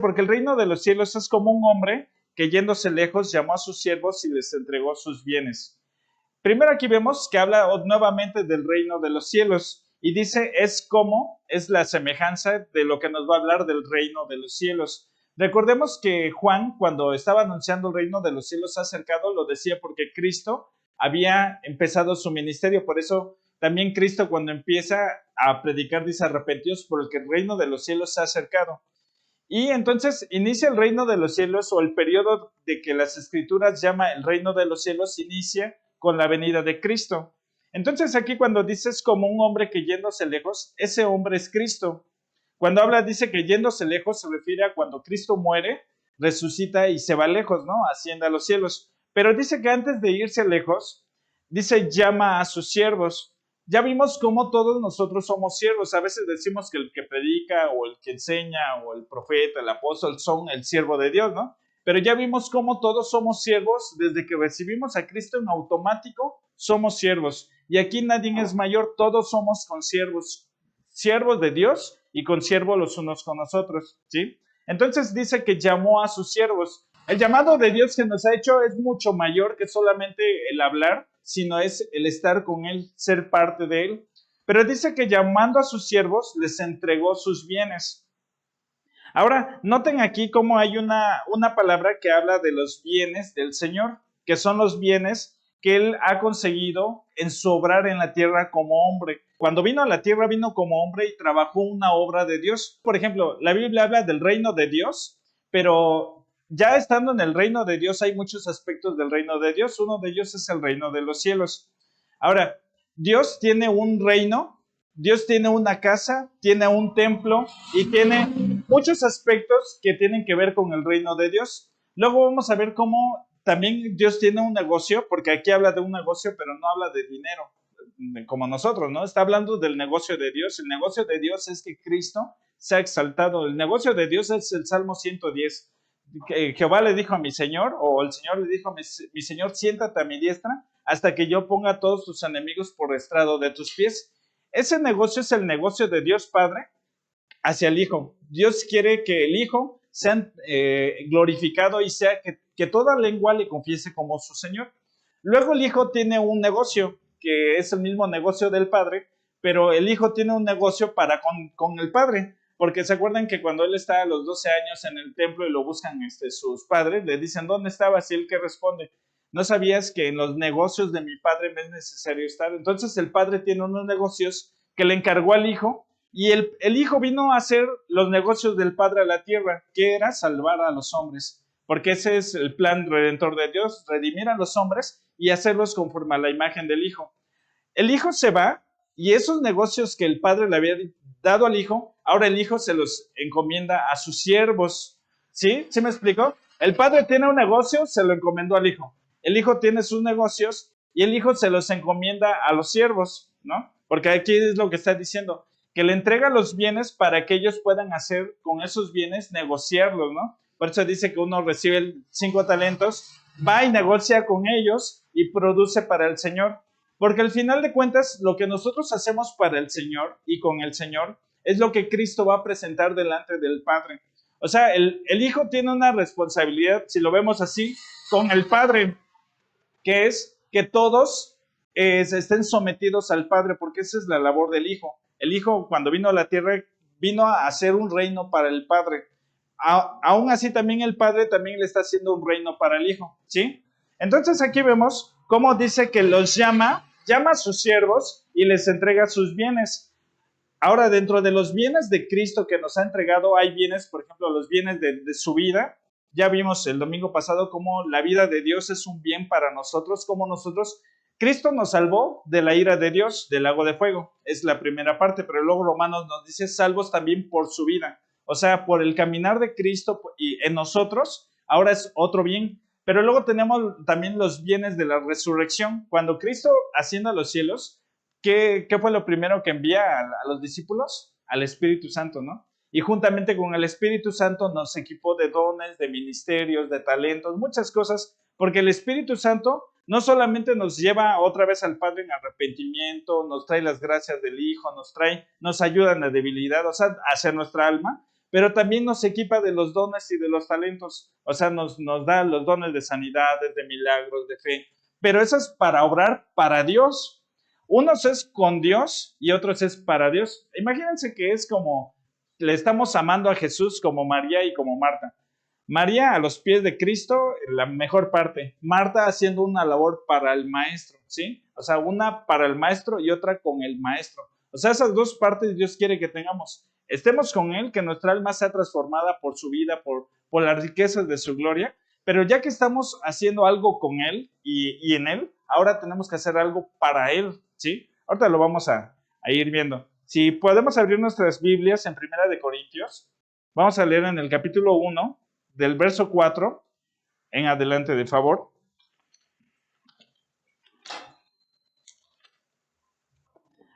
Porque el reino de los cielos es como un hombre que yéndose lejos llamó a sus siervos y les entregó sus bienes. Primero aquí vemos que habla nuevamente del reino de los cielos y dice es como, es la semejanza de lo que nos va a hablar del reino de los cielos. Recordemos que Juan, cuando estaba anunciando el reino de los cielos acercado, lo decía porque Cristo había empezado su ministerio. Por eso también Cristo, cuando empieza a predicar, dice arrepentíos porque el reino de los cielos se ha acercado. Y entonces inicia el reino de los cielos, o el periodo de que las escrituras llama el reino de los cielos, inicia con la venida de Cristo. Entonces aquí cuando dices como un hombre que yéndose lejos, ese hombre es Cristo. Cuando habla, dice que yéndose lejos se refiere a cuando Cristo muere, resucita y se va lejos, ¿no? Asciende a los cielos. Pero dice que antes de irse lejos, dice llama a sus siervos. Ya vimos cómo todos nosotros somos siervos. A veces decimos que el que predica o el que enseña o el profeta, el apóstol son el siervo de Dios, ¿no? Pero ya vimos cómo todos somos siervos. Desde que recibimos a Cristo en automático, somos siervos. Y aquí nadie es mayor, todos somos consiervos, siervos de Dios y consiervos los unos con nosotros, ¿sí? Entonces dice que llamó a sus siervos. El llamado de Dios que nos ha hecho es mucho mayor que solamente el hablar, sino es el estar con Él, ser parte de Él. Pero dice que llamando a sus siervos, les entregó sus bienes. Ahora, noten aquí cómo hay una palabra que habla de los bienes del Señor, que son los bienes que Él ha conseguido en su obrar en la tierra como hombre. Cuando vino a la tierra, vino como hombre y trabajó una obra de Dios. Por ejemplo, la Biblia habla del reino de Dios, pero ya estando en el reino de Dios hay muchos aspectos del reino de Dios. Uno de ellos es el reino de los cielos. Ahora, Dios tiene un reino, Dios tiene una casa, tiene un templo y tiene muchos aspectos que tienen que ver con el reino de Dios. Luego vamos a ver cómo también Dios tiene un negocio, porque aquí habla de un negocio, pero no habla de dinero, como nosotros, ¿no? Está hablando del negocio de Dios. El negocio de Dios es que Cristo se ha exaltado. El negocio de Dios es el Salmo 110. Jehová le dijo a mi Señor, o el Señor le dijo a mi Señor, siéntate a mi diestra hasta que yo ponga a todos tus enemigos por estrado de tus pies. Ese negocio es el negocio de Dios Padre hacia el Hijo. Dios quiere que el Hijo sea glorificado y sea que toda lengua le confiese como su Señor. Luego el Hijo tiene un negocio que es el mismo negocio del Padre, pero el Hijo tiene un negocio para con el Padre, porque se acuerdan que cuando él está a los 12 años en el templo y lo buscan sus padres, le dicen, ¿dónde estabas? Y él que responde, ¿no sabías que en los negocios de mi padre me es necesario estar? Entonces el padre tiene unos negocios que le encargó al hijo y el hijo vino a hacer los negocios del padre a la tierra, que era salvar a los hombres, porque ese es el plan redentor de Dios, redimir a los hombres y hacerlos conforme a la imagen del hijo. El hijo se va y esos negocios que el padre le había dado al hijo, ahora el hijo se los encomienda a sus siervos. ¿Sí? ¿Sí me explico? El padre tiene un negocio, se lo encomendó al hijo. El hijo tiene sus negocios y el hijo se los encomienda a los siervos, ¿no? Porque aquí es lo que está diciendo, que le entrega los bienes para que ellos puedan hacer con esos bienes, negociarlos, ¿no? Por eso dice que uno recibe 5 talentos, va y negocia con ellos y produce para el Señor. Porque al final de cuentas, lo que nosotros hacemos para el Señor y con el Señor es lo que Cristo va a presentar delante del Padre. O sea, el Hijo tiene una responsabilidad, si lo vemos así, con el Padre, que es que todos se estén sometidos al Padre, porque esa es la labor del Hijo. El Hijo, cuando vino a la tierra, vino a hacer un reino para el Padre. Aún así, también el Padre también le está haciendo un reino para el Hijo, ¿sí? Entonces aquí vemos cómo dice que los llama a sus siervos y les entrega sus bienes. Ahora, dentro de los bienes de Cristo que nos ha entregado, hay bienes, por ejemplo, los bienes de su vida. Ya vimos el domingo pasado cómo la vida de Dios es un bien para nosotros, como nosotros, Cristo nos salvó de la ira de Dios, del lago de fuego. Es la primera parte, pero luego Romanos nos dice salvos también por su vida. O sea, por el caminar de Cristo y en nosotros, ahora es otro bien. Pero luego tenemos también los bienes de la resurrección. Cuando Cristo asciende a los cielos, ¿qué fue lo primero que envía a los discípulos? Al Espíritu Santo, ¿no? Y juntamente con el Espíritu Santo nos equipó de dones, de ministerios, de talentos, muchas cosas, porque el Espíritu Santo no solamente nos lleva otra vez al Padre en arrepentimiento, nos trae las gracias del Hijo, nos ayuda en la debilidad, o sea, hacia nuestra alma, pero también nos equipa de los dones y de los talentos. O sea, nos da los dones de sanidades, de milagros, de fe. Pero eso es para obrar para Dios. Unos es con Dios y otros es para Dios. Imagínense que es como le estamos amando a Jesús como María y como Marta. María a los pies de Cristo, la mejor parte. Marta haciendo una labor para el maestro, ¿sí? O sea, una para el maestro y otra con el maestro. O sea, esas dos partes Dios quiere que tengamos. Estemos con Él, que nuestra alma sea transformada por su vida, por las riquezas de su gloria. Pero ya que estamos haciendo algo con Él y en Él, ahora tenemos que hacer algo para Él, ¿sí? Ahorita lo vamos a ir viendo. Si podemos abrir nuestras Biblias en Primera de Corintios, vamos a leer en el capítulo 1, del verso 4 en adelante, de favor.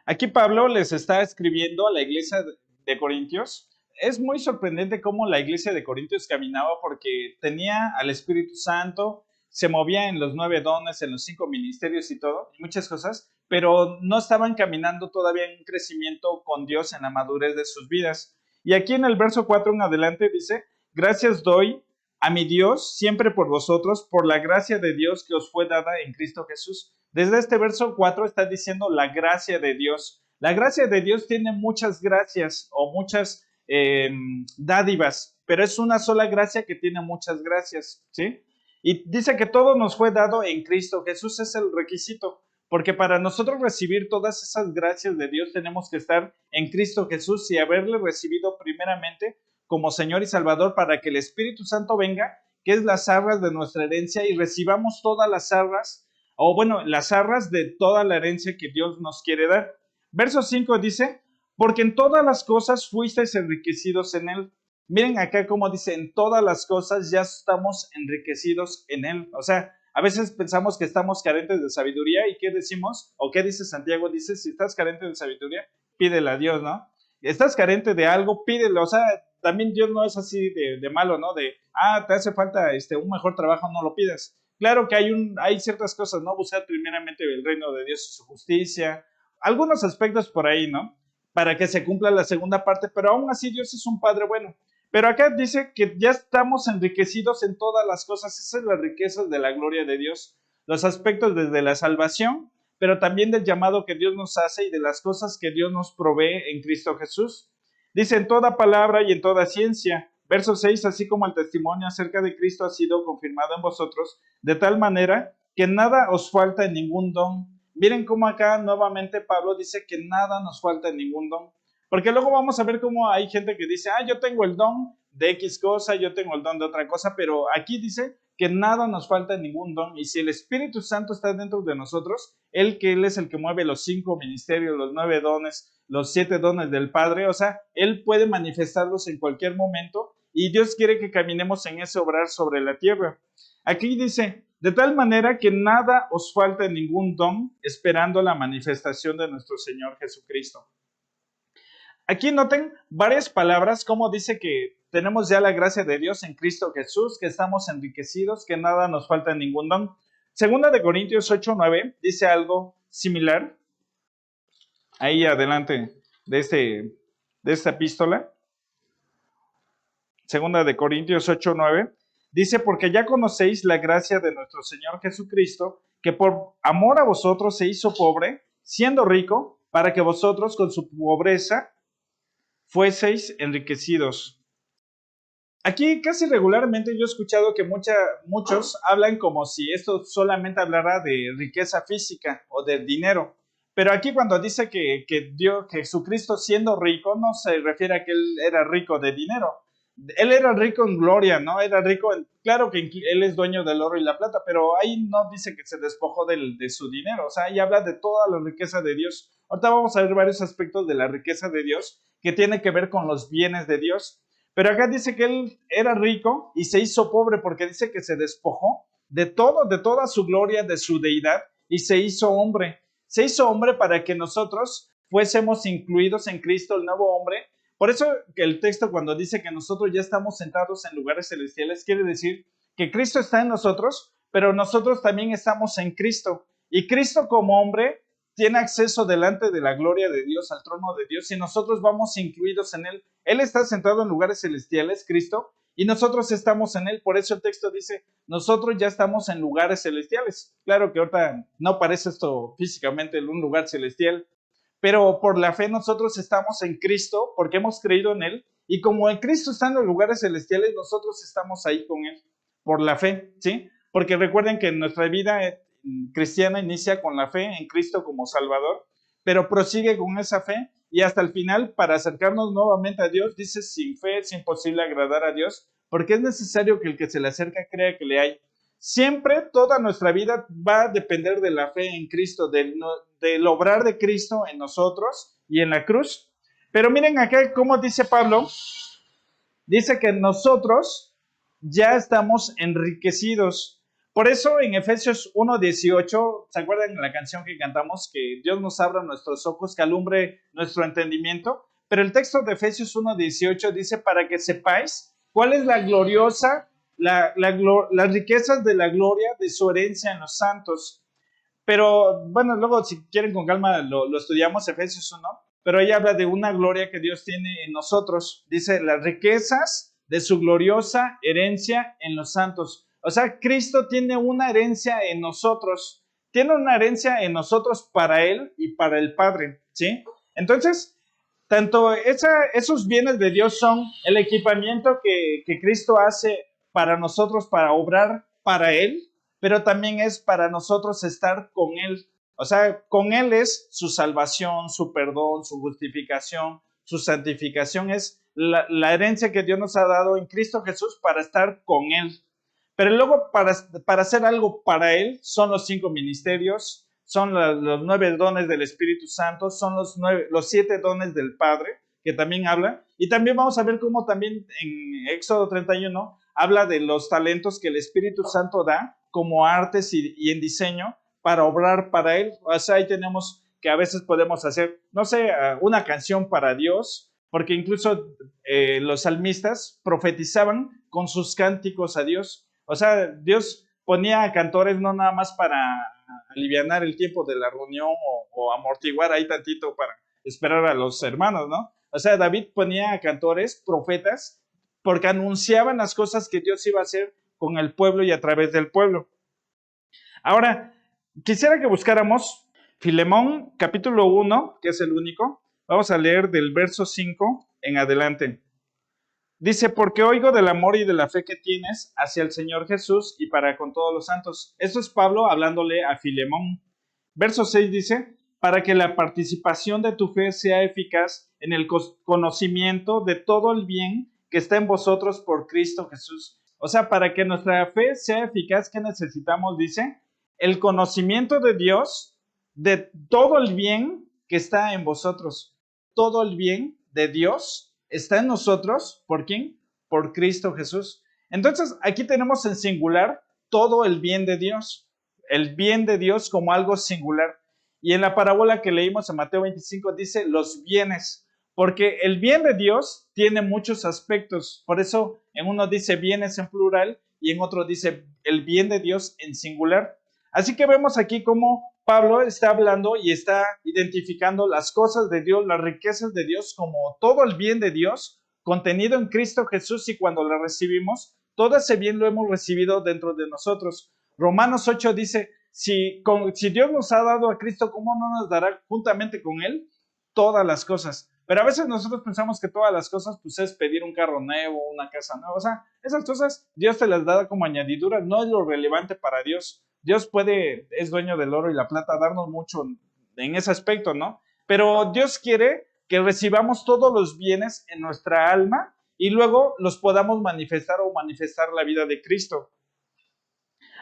Aquí Pablo les está escribiendo a la iglesia de Corintios. Es muy sorprendente cómo la iglesia de Corintios caminaba porque tenía al Espíritu Santo, se movía en los 9 dones, en los 5 ministerios y todo, y muchas cosas, pero no estaban caminando todavía en un crecimiento con Dios en la madurez de sus vidas. Y aquí en el verso 4 en adelante dice, gracias doy a mi Dios siempre por vosotros, por la gracia de Dios que os fue dada en Cristo Jesús. Desde este verso 4 está diciendo la gracia de Dios. La gracia de Dios tiene muchas gracias o muchas dádivas, pero es una sola gracia que tiene muchas gracias, ¿sí? Y dice que todo nos fue dado en Cristo. Jesús es el requisito, porque para nosotros recibir todas esas gracias de Dios tenemos que estar en Cristo Jesús y haberle recibido primeramente como Señor y Salvador para que el Espíritu Santo venga, que es las arras de nuestra herencia, y recibamos todas las arras, o bueno, las arras de toda la herencia que Dios nos quiere dar. Verso 5 dice, porque en todas las cosas fuisteis enriquecidos en Él. Miren acá cómo dice, en todas las cosas ya estamos enriquecidos en Él. O sea, a veces pensamos que estamos carentes de sabiduría, ¿y qué decimos? ¿O qué dice Santiago? Dice, si estás carente de sabiduría, pídele a Dios, ¿no? Estás carente de algo, pídelo. O sea, también Dios no es así de malo, ¿no? Te hace falta un mejor trabajo, no lo pidas. Claro que hay ciertas cosas, ¿no? Buscar primeramente el reino de Dios y su justicia, algunos aspectos por ahí, ¿no? Para que se cumpla la segunda parte, pero aún así Dios es un Padre bueno. Pero acá dice que ya estamos enriquecidos en todas las cosas. Esa es la riqueza de la gloria de Dios. Los aspectos desde la salvación, pero también del llamado que Dios nos hace y de las cosas que Dios nos provee en Cristo Jesús. Dice en toda palabra y en toda ciencia. Verso 6, así como el testimonio acerca de Cristo ha sido confirmado en vosotros, de tal manera que nada os falta en ningún don. Miren cómo acá nuevamente Pablo dice que nada nos falta en ningún don. Porque luego vamos a ver cómo hay gente que dice, yo tengo el don de X cosa, yo tengo el don de otra cosa, pero aquí dice que nada nos falta en ningún don. Y si el Espíritu Santo está dentro de nosotros, Él es el que mueve los 5 ministerios, los 9 dones, los 7 dones del Padre, o sea, Él puede manifestarlos en cualquier momento y Dios quiere que caminemos en ese obrar sobre la tierra. Aquí dice, de tal manera que nada os falta en ningún don, esperando la manifestación de nuestro Señor Jesucristo. Aquí noten varias palabras, como dice que tenemos ya la gracia de Dios en Cristo Jesús, que estamos enriquecidos, que nada nos falta en ningún don. Segunda de Corintios 8:9 dice algo similar. Ahí adelante de esta epístola. Segunda de Corintios 8:9 dice, porque ya conocéis la gracia de nuestro Señor Jesucristo, que por amor a vosotros se hizo pobre, siendo rico, para que vosotros con su pobreza fueseis enriquecidos. Aquí casi regularmente yo he escuchado que muchos hablan como si esto solamente hablara de riqueza física o de dinero. Pero aquí cuando dice que Jesucristo siendo rico, no se refiere a que Él era rico de dinero. Él era rico en gloria, ¿no? Era rico, claro que Él es dueño del oro y la plata, pero ahí no dice que se despojó de su dinero. O sea, ahí habla de toda la riqueza de Dios. Ahorita vamos a ver varios aspectos de la riqueza de Dios que tiene que ver con los bienes de Dios. Pero acá dice que Él era rico y se hizo pobre porque dice que se despojó de todo, de toda su gloria, de su deidad, y se hizo hombre. Se hizo hombre para que nosotros fuésemos incluidos en Cristo, el nuevo hombre. Por eso que el texto cuando dice que nosotros ya estamos sentados en lugares celestiales, quiere decir que Cristo está en nosotros, pero nosotros también estamos en Cristo. Y Cristo como hombre tiene acceso delante de la gloria de Dios, al trono de Dios, y nosotros vamos incluidos en Él. Él está sentado en lugares celestiales, Cristo, y nosotros estamos en Él. Por eso el texto dice, nosotros ya estamos en lugares celestiales. Claro que ahorita no parece esto físicamente un lugar celestial, pero por la fe nosotros estamos en Cristo, porque hemos creído en Él, y como el Cristo está en los lugares celestiales, nosotros estamos ahí con Él, por la fe, ¿sí? Porque recuerden que nuestra vida cristiana inicia con la fe en Cristo como Salvador, pero prosigue con esa fe y hasta el final, para acercarnos nuevamente a Dios, dice, sin fe es imposible agradar a Dios, porque es necesario que el que se le acerca crea que le hay. Siempre, toda nuestra vida va a depender de la fe en Cristo, del obrar de Cristo en nosotros y en la cruz. Pero miren acá cómo dice Pablo, dice que nosotros ya estamos enriquecidos. Por eso en Efesios 1:18, ¿se acuerdan de la canción que cantamos? Que Dios nos abra nuestros ojos, que alumbre nuestro entendimiento. Pero el texto de Efesios 1:18 dice, para que sepáis cuál es la gloriosa, las riquezas de la gloria de su herencia en los santos. Pero bueno, luego si quieren con calma lo estudiamos, Efesios 1, pero ella habla de una gloria que Dios tiene en nosotros. Dice, las riquezas de su gloriosa herencia en los santos. O sea, Cristo tiene una herencia en nosotros. Tiene una herencia en nosotros para Él y para el Padre, ¿sí? Entonces, tanto esos bienes de Dios son el equipamiento que Cristo hace para nosotros, para obrar para Él, pero también es para nosotros estar con Él. O sea, con Él es su salvación, su perdón, su justificación, su santificación. Es la herencia que Dios nos ha dado en Cristo Jesús para estar con Él. Pero luego para hacer algo para Él son los 5 ministerios, son los 9 dones del Espíritu Santo, son los 7 dones del Padre, que también habla. Y también vamos a ver cómo también en Éxodo 31 habla de los talentos que el Espíritu Santo da como artes y en diseño para obrar para Él. O sea, ahí tenemos que a veces podemos hacer, no sé, una canción para Dios, porque incluso los salmistas profetizaban con sus cánticos a Dios. O sea, Dios ponía cantores no nada más para alivianar el tiempo de la reunión o amortiguar ahí tantito para esperar a los hermanos, ¿no? O sea, David ponía cantores, profetas, porque anunciaban las cosas que Dios iba a hacer con el pueblo y a través del pueblo. Ahora, quisiera que buscáramos Filemón capítulo 1, que es el único. Vamos a leer del verso 5 en adelante. Dice, porque oigo del amor y de la fe que tienes hacia el Señor Jesús y para con todos los santos. Esto es Pablo hablándole a Filemón. Verso 6 dice, para que la participación de tu fe sea eficaz en el conocimiento de todo el bien que está en vosotros por Cristo Jesús. O sea, para que nuestra fe sea eficaz, ¿qué necesitamos? Dice, el conocimiento de Dios, de todo el bien que está en vosotros. Todo el bien de Dios está en nosotros, ¿por quién? Por Cristo Jesús. Entonces, aquí tenemos en singular todo el bien de Dios. El bien de Dios como algo singular. Y en la parábola que leímos en Mateo 25 dice los bienes, porque el bien de Dios tiene muchos aspectos. Por eso en uno dice bienes en plural y en otro dice el bien de Dios en singular. Así que vemos aquí cómo Pablo está hablando y está identificando las cosas de Dios, las riquezas de Dios, como todo el bien de Dios contenido en Cristo Jesús, y cuando lo recibimos, todo ese bien lo hemos recibido dentro de nosotros. Romanos 8 dice, si Dios nos ha dado a Cristo, ¿cómo no nos dará juntamente con Él todas las cosas? Pero a veces nosotros pensamos que todas las cosas pues es pedir un carro nuevo, una casa nueva. O sea, esas cosas Dios te las da como añadiduras, no es lo relevante para Dios. Dios es dueño del oro y la plata, darnos mucho en ese aspecto, ¿no? Pero Dios quiere que recibamos todos los bienes en nuestra alma y luego los podamos manifestar o manifestar la vida de Cristo.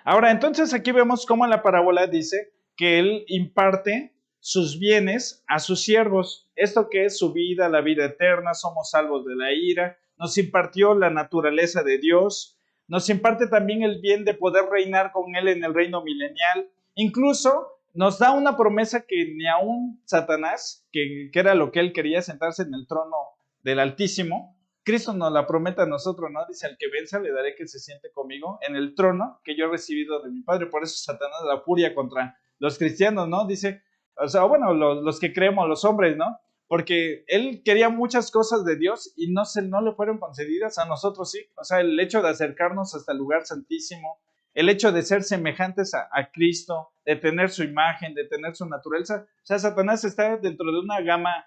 Ahora, entonces aquí vemos cómo en la parábola dice que Él imparte sus bienes a sus siervos. Esto que es su vida, la vida eterna, somos salvos de la ira, nos impartió la naturaleza de Dios, nos imparte también el bien de poder reinar con Él en el reino milenial. Incluso nos da una promesa que ni aún Satanás, que era lo que él quería, sentarse en el trono del Altísimo, Cristo nos la promete a nosotros, ¿no? Dice, al que venza le daré que se siente conmigo en el trono que yo he recibido de mi Padre. Por eso Satanás la furia contra los cristianos, ¿no? Dice, O sea, bueno, los que creemos, los hombres, ¿no? Porque él quería muchas cosas de Dios y no le fueron concedidas, a nosotros sí. O sea, el hecho de acercarnos hasta el lugar santísimo, el hecho de ser semejantes a Cristo, de tener su imagen, de tener su naturaleza. O sea, Satanás está dentro de una gama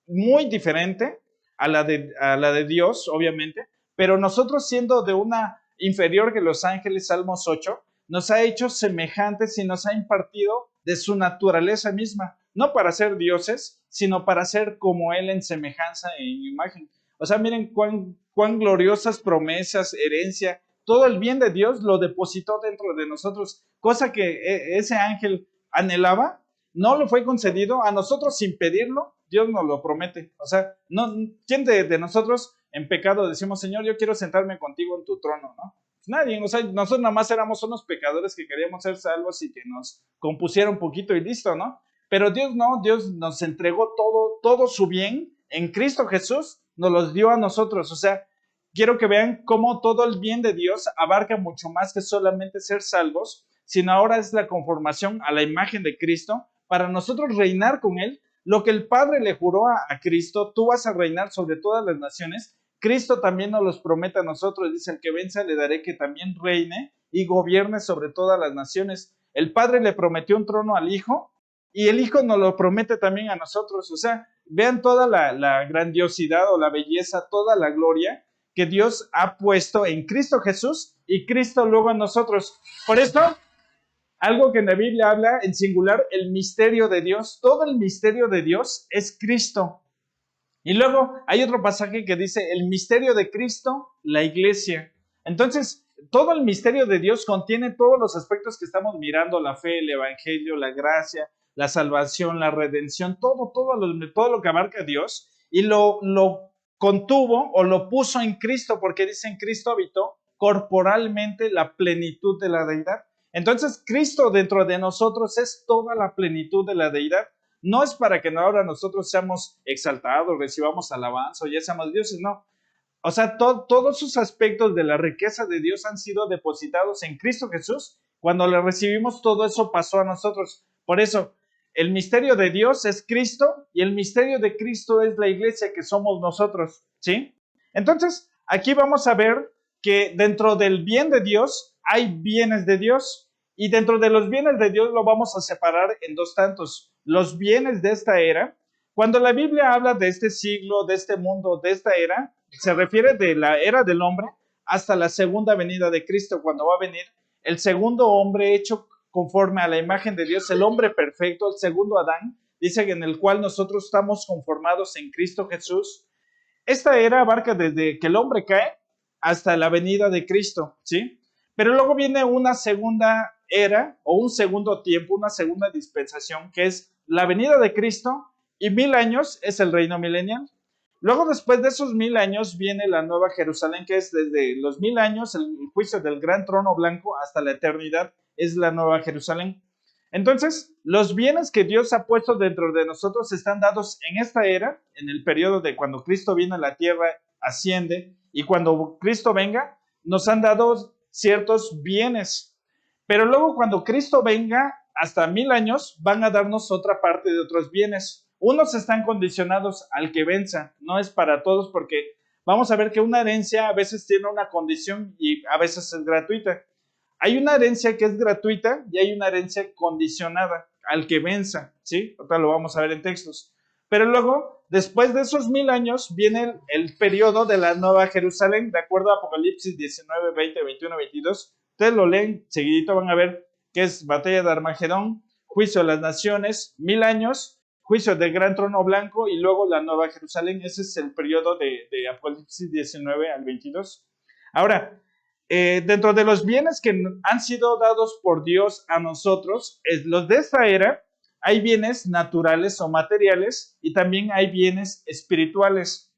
muy diferente a la de Dios, obviamente, pero nosotros siendo de una inferior que los ángeles, Salmos 8, nos ha hecho semejantes y nos ha impartido de su naturaleza misma, no para ser dioses, sino para ser como Él en semejanza e imagen. O sea, miren cuán gloriosas promesas, herencia, todo el bien de Dios lo depositó dentro de nosotros, cosa que ese ángel anhelaba, no lo fue concedido, a nosotros sin pedirlo, Dios nos lo promete. O sea, no, ¿quién de nosotros en pecado decimos, Señor, yo quiero sentarme contigo en tu trono, ¿no? Nadie, o sea, nosotros nada más éramos unos pecadores que queríamos ser salvos y que nos compusiera un poquito y listo, ¿no? Pero Dios no, Dios nos entregó todo su bien en Cristo Jesús, nos los dio a nosotros. O sea, quiero que vean cómo todo el bien de Dios abarca mucho más que solamente ser salvos, sino ahora es la conformación a la imagen de Cristo para nosotros reinar con Él. Lo que el Padre le juró a Cristo, tú vas a reinar sobre todas las naciones. Cristo también nos los promete a nosotros, dice, el que venza le daré que también reine y gobierne sobre todas las naciones. El Padre le prometió un trono al Hijo y el Hijo nos lo promete también a nosotros. O sea, vean toda la grandiosidad o la belleza, toda la gloria que Dios ha puesto en Cristo Jesús y Cristo luego en nosotros. Por esto, algo que en la Biblia habla en singular, el misterio de Dios, todo el misterio de Dios es Cristo. Y luego hay otro pasaje que dice, el misterio de Cristo, la iglesia. Entonces, todo el misterio de Dios contiene todos los aspectos que estamos mirando, la fe, el evangelio, la gracia, la salvación, la redención, todo lo que abarca Dios, y lo contuvo o lo puso en Cristo, porque dice en Cristo habitó corporalmente la plenitud de la deidad. Entonces, Cristo dentro de nosotros es toda la plenitud de la deidad. No es para que ahora nosotros seamos exaltados, recibamos alabanza o ya seamos dioses, no. O sea, todos sus aspectos de la riqueza de Dios han sido depositados en Cristo Jesús. Cuando le recibimos, todo eso pasó a nosotros. Por eso, el misterio de Dios es Cristo y el misterio de Cristo es la iglesia que somos nosotros, ¿sí? Entonces, aquí vamos a ver que dentro del bien de Dios hay bienes de Dios y dentro de los bienes de Dios lo vamos a separar en dos tantos. Los bienes de esta era, cuando la Biblia habla de este siglo, de este mundo, de esta era, se refiere de la era del hombre hasta la segunda venida de Cristo, cuando va a venir el segundo hombre hecho conforme a la imagen de Dios, el hombre perfecto, el segundo Adán, dice que en el cual nosotros estamos conformados en Cristo Jesús. Esta era abarca desde que el hombre cae hasta la venida de Cristo, ¿sí? Pero luego viene una segunda era o un segundo tiempo, una segunda dispensación, que es la venida de Cristo y 1000 años es el reino milenial. Luego, después de esos 1000 años, viene la nueva Jerusalén, que es desde los 1000 años, el juicio del gran trono blanco hasta la eternidad, es la nueva Jerusalén. Entonces, los bienes que Dios ha puesto dentro de nosotros están dados en esta era, en el periodo de cuando Cristo viene a la tierra, asciende, y cuando Cristo venga, nos han dado ciertos bienes. Pero luego cuando Cristo venga, hasta 1000 años, van a darnos otra parte de otros bienes. Unos están condicionados al que venza, no es para todos porque vamos a ver que una herencia a veces tiene una condición y a veces es gratuita. Hay una herencia que es gratuita y hay una herencia condicionada al que venza, ¿sí? Ahora lo vamos a ver en textos. Pero luego, después de esos 1000 años, viene el periodo de la Nueva Jerusalén, de acuerdo a Apocalipsis 19, 20, 21, 22. Ustedes lo leen, seguidito van a ver que es batalla de Armagedón, juicio de las naciones, 1000 años, juicio del gran trono blanco y luego la Nueva Jerusalén. Ese es el periodo de Apocalipsis 19 al 22. Ahora, dentro de los bienes que han sido dados por Dios a nosotros, los de esta era, hay bienes naturales o materiales y también hay bienes espirituales.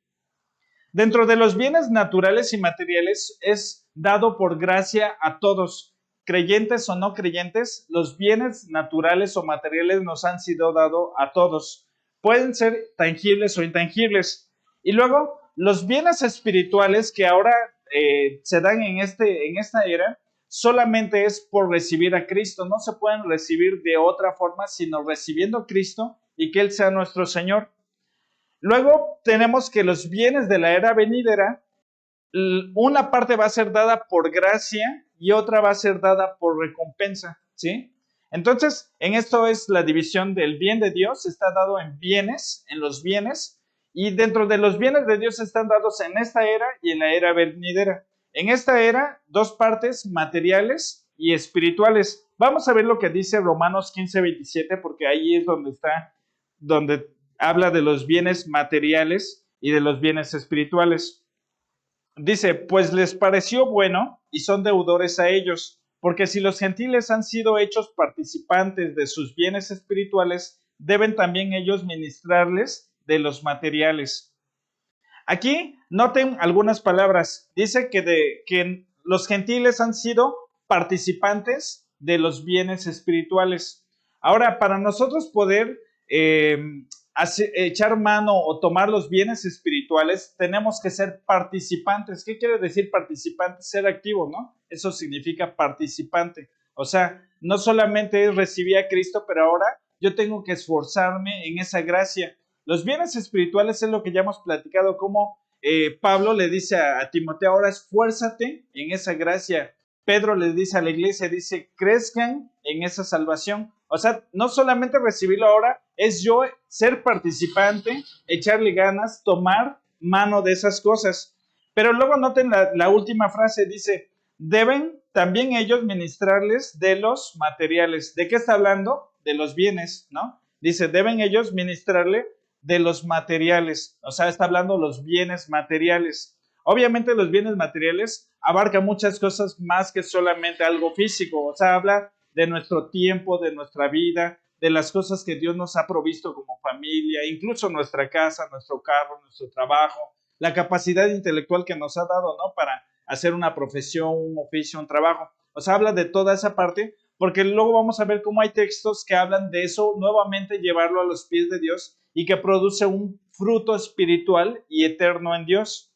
Dentro de los bienes naturales y materiales es dado por gracia a todos, creyentes o no creyentes, los bienes naturales o materiales nos han sido dados a todos. Pueden ser tangibles o intangibles. Y luego, los bienes espirituales que ahora se dan en esta era solamente es por recibir a Cristo. No se pueden recibir de otra forma, sino recibiendo a Cristo y que Él sea nuestro Señor. Luego tenemos que los bienes de la era venidera, una parte va a ser dada por gracia y otra va a ser dada por recompensa, ¿sí? Entonces, en esto es la división del bien de Dios, está dado en bienes, en los bienes, y dentro de los bienes de Dios están dados en esta era y en la era venidera. En esta era, dos partes, materiales y espirituales. Vamos a ver lo que dice Romanos 15:27, porque ahí es donde está, donde habla de los bienes materiales y de los bienes espirituales. Dice, pues les pareció bueno y son deudores a ellos, porque si los gentiles han sido hechos participantes de sus bienes espirituales, deben también ellos ministrarles de los materiales. Aquí noten algunas palabras. Dice que los gentiles han sido participantes de los bienes espirituales. Ahora, para nosotros poder echar mano o tomar los bienes espirituales, tenemos que ser participantes. ¿Qué quiere decir participante? Ser activo, ¿no? Eso significa participante. O sea, no solamente recibí a Cristo, pero ahora yo tengo que esforzarme en esa gracia. Los bienes espirituales es lo que ya hemos platicado, como Pablo le dice a Timoteo, ahora esfuérzate en esa gracia. Pedro le dice a la iglesia, dice, crezcan en esa salvación. O sea, no solamente recibirlo ahora, es yo ser participante, echarle ganas, tomar mano de esas cosas. Pero luego noten la última frase, dice, deben también ellos ministrarles de los materiales. ¿De qué está hablando? De los bienes, ¿no? Dice, deben ellos ministrarle de los materiales. O sea, está hablando de los bienes materiales. Obviamente los bienes materiales abarcan muchas cosas más que solamente algo físico. O sea, habla de nuestro tiempo, de nuestra vida, de las cosas que Dios nos ha provisto como familia, incluso nuestra casa, nuestro carro, nuestro trabajo, la capacidad intelectual que nos ha dado, ¿no? Para hacer una profesión, un oficio, un trabajo. O sea, habla de toda esa parte, porque luego vamos a ver cómo hay textos que hablan de eso, nuevamente llevarlo a los pies de Dios y que produce un fruto espiritual y eterno en Dios.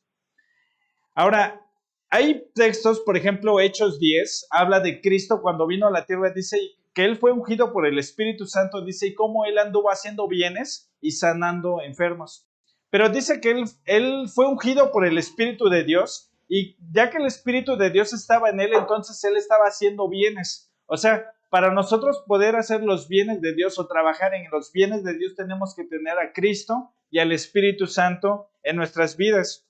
Ahora, hay textos, por ejemplo, Hechos 10, habla de Cristo cuando vino a la tierra, dice que Él fue ungido por el Espíritu Santo, dice, y cómo Él anduvo haciendo bienes y sanando enfermos. Pero dice que él fue ungido por el Espíritu de Dios, y ya que el Espíritu de Dios estaba en Él, entonces Él estaba haciendo bienes. O sea, para nosotros poder hacer los bienes de Dios o trabajar en los bienes de Dios, tenemos que tener a Cristo y al Espíritu Santo en nuestras vidas.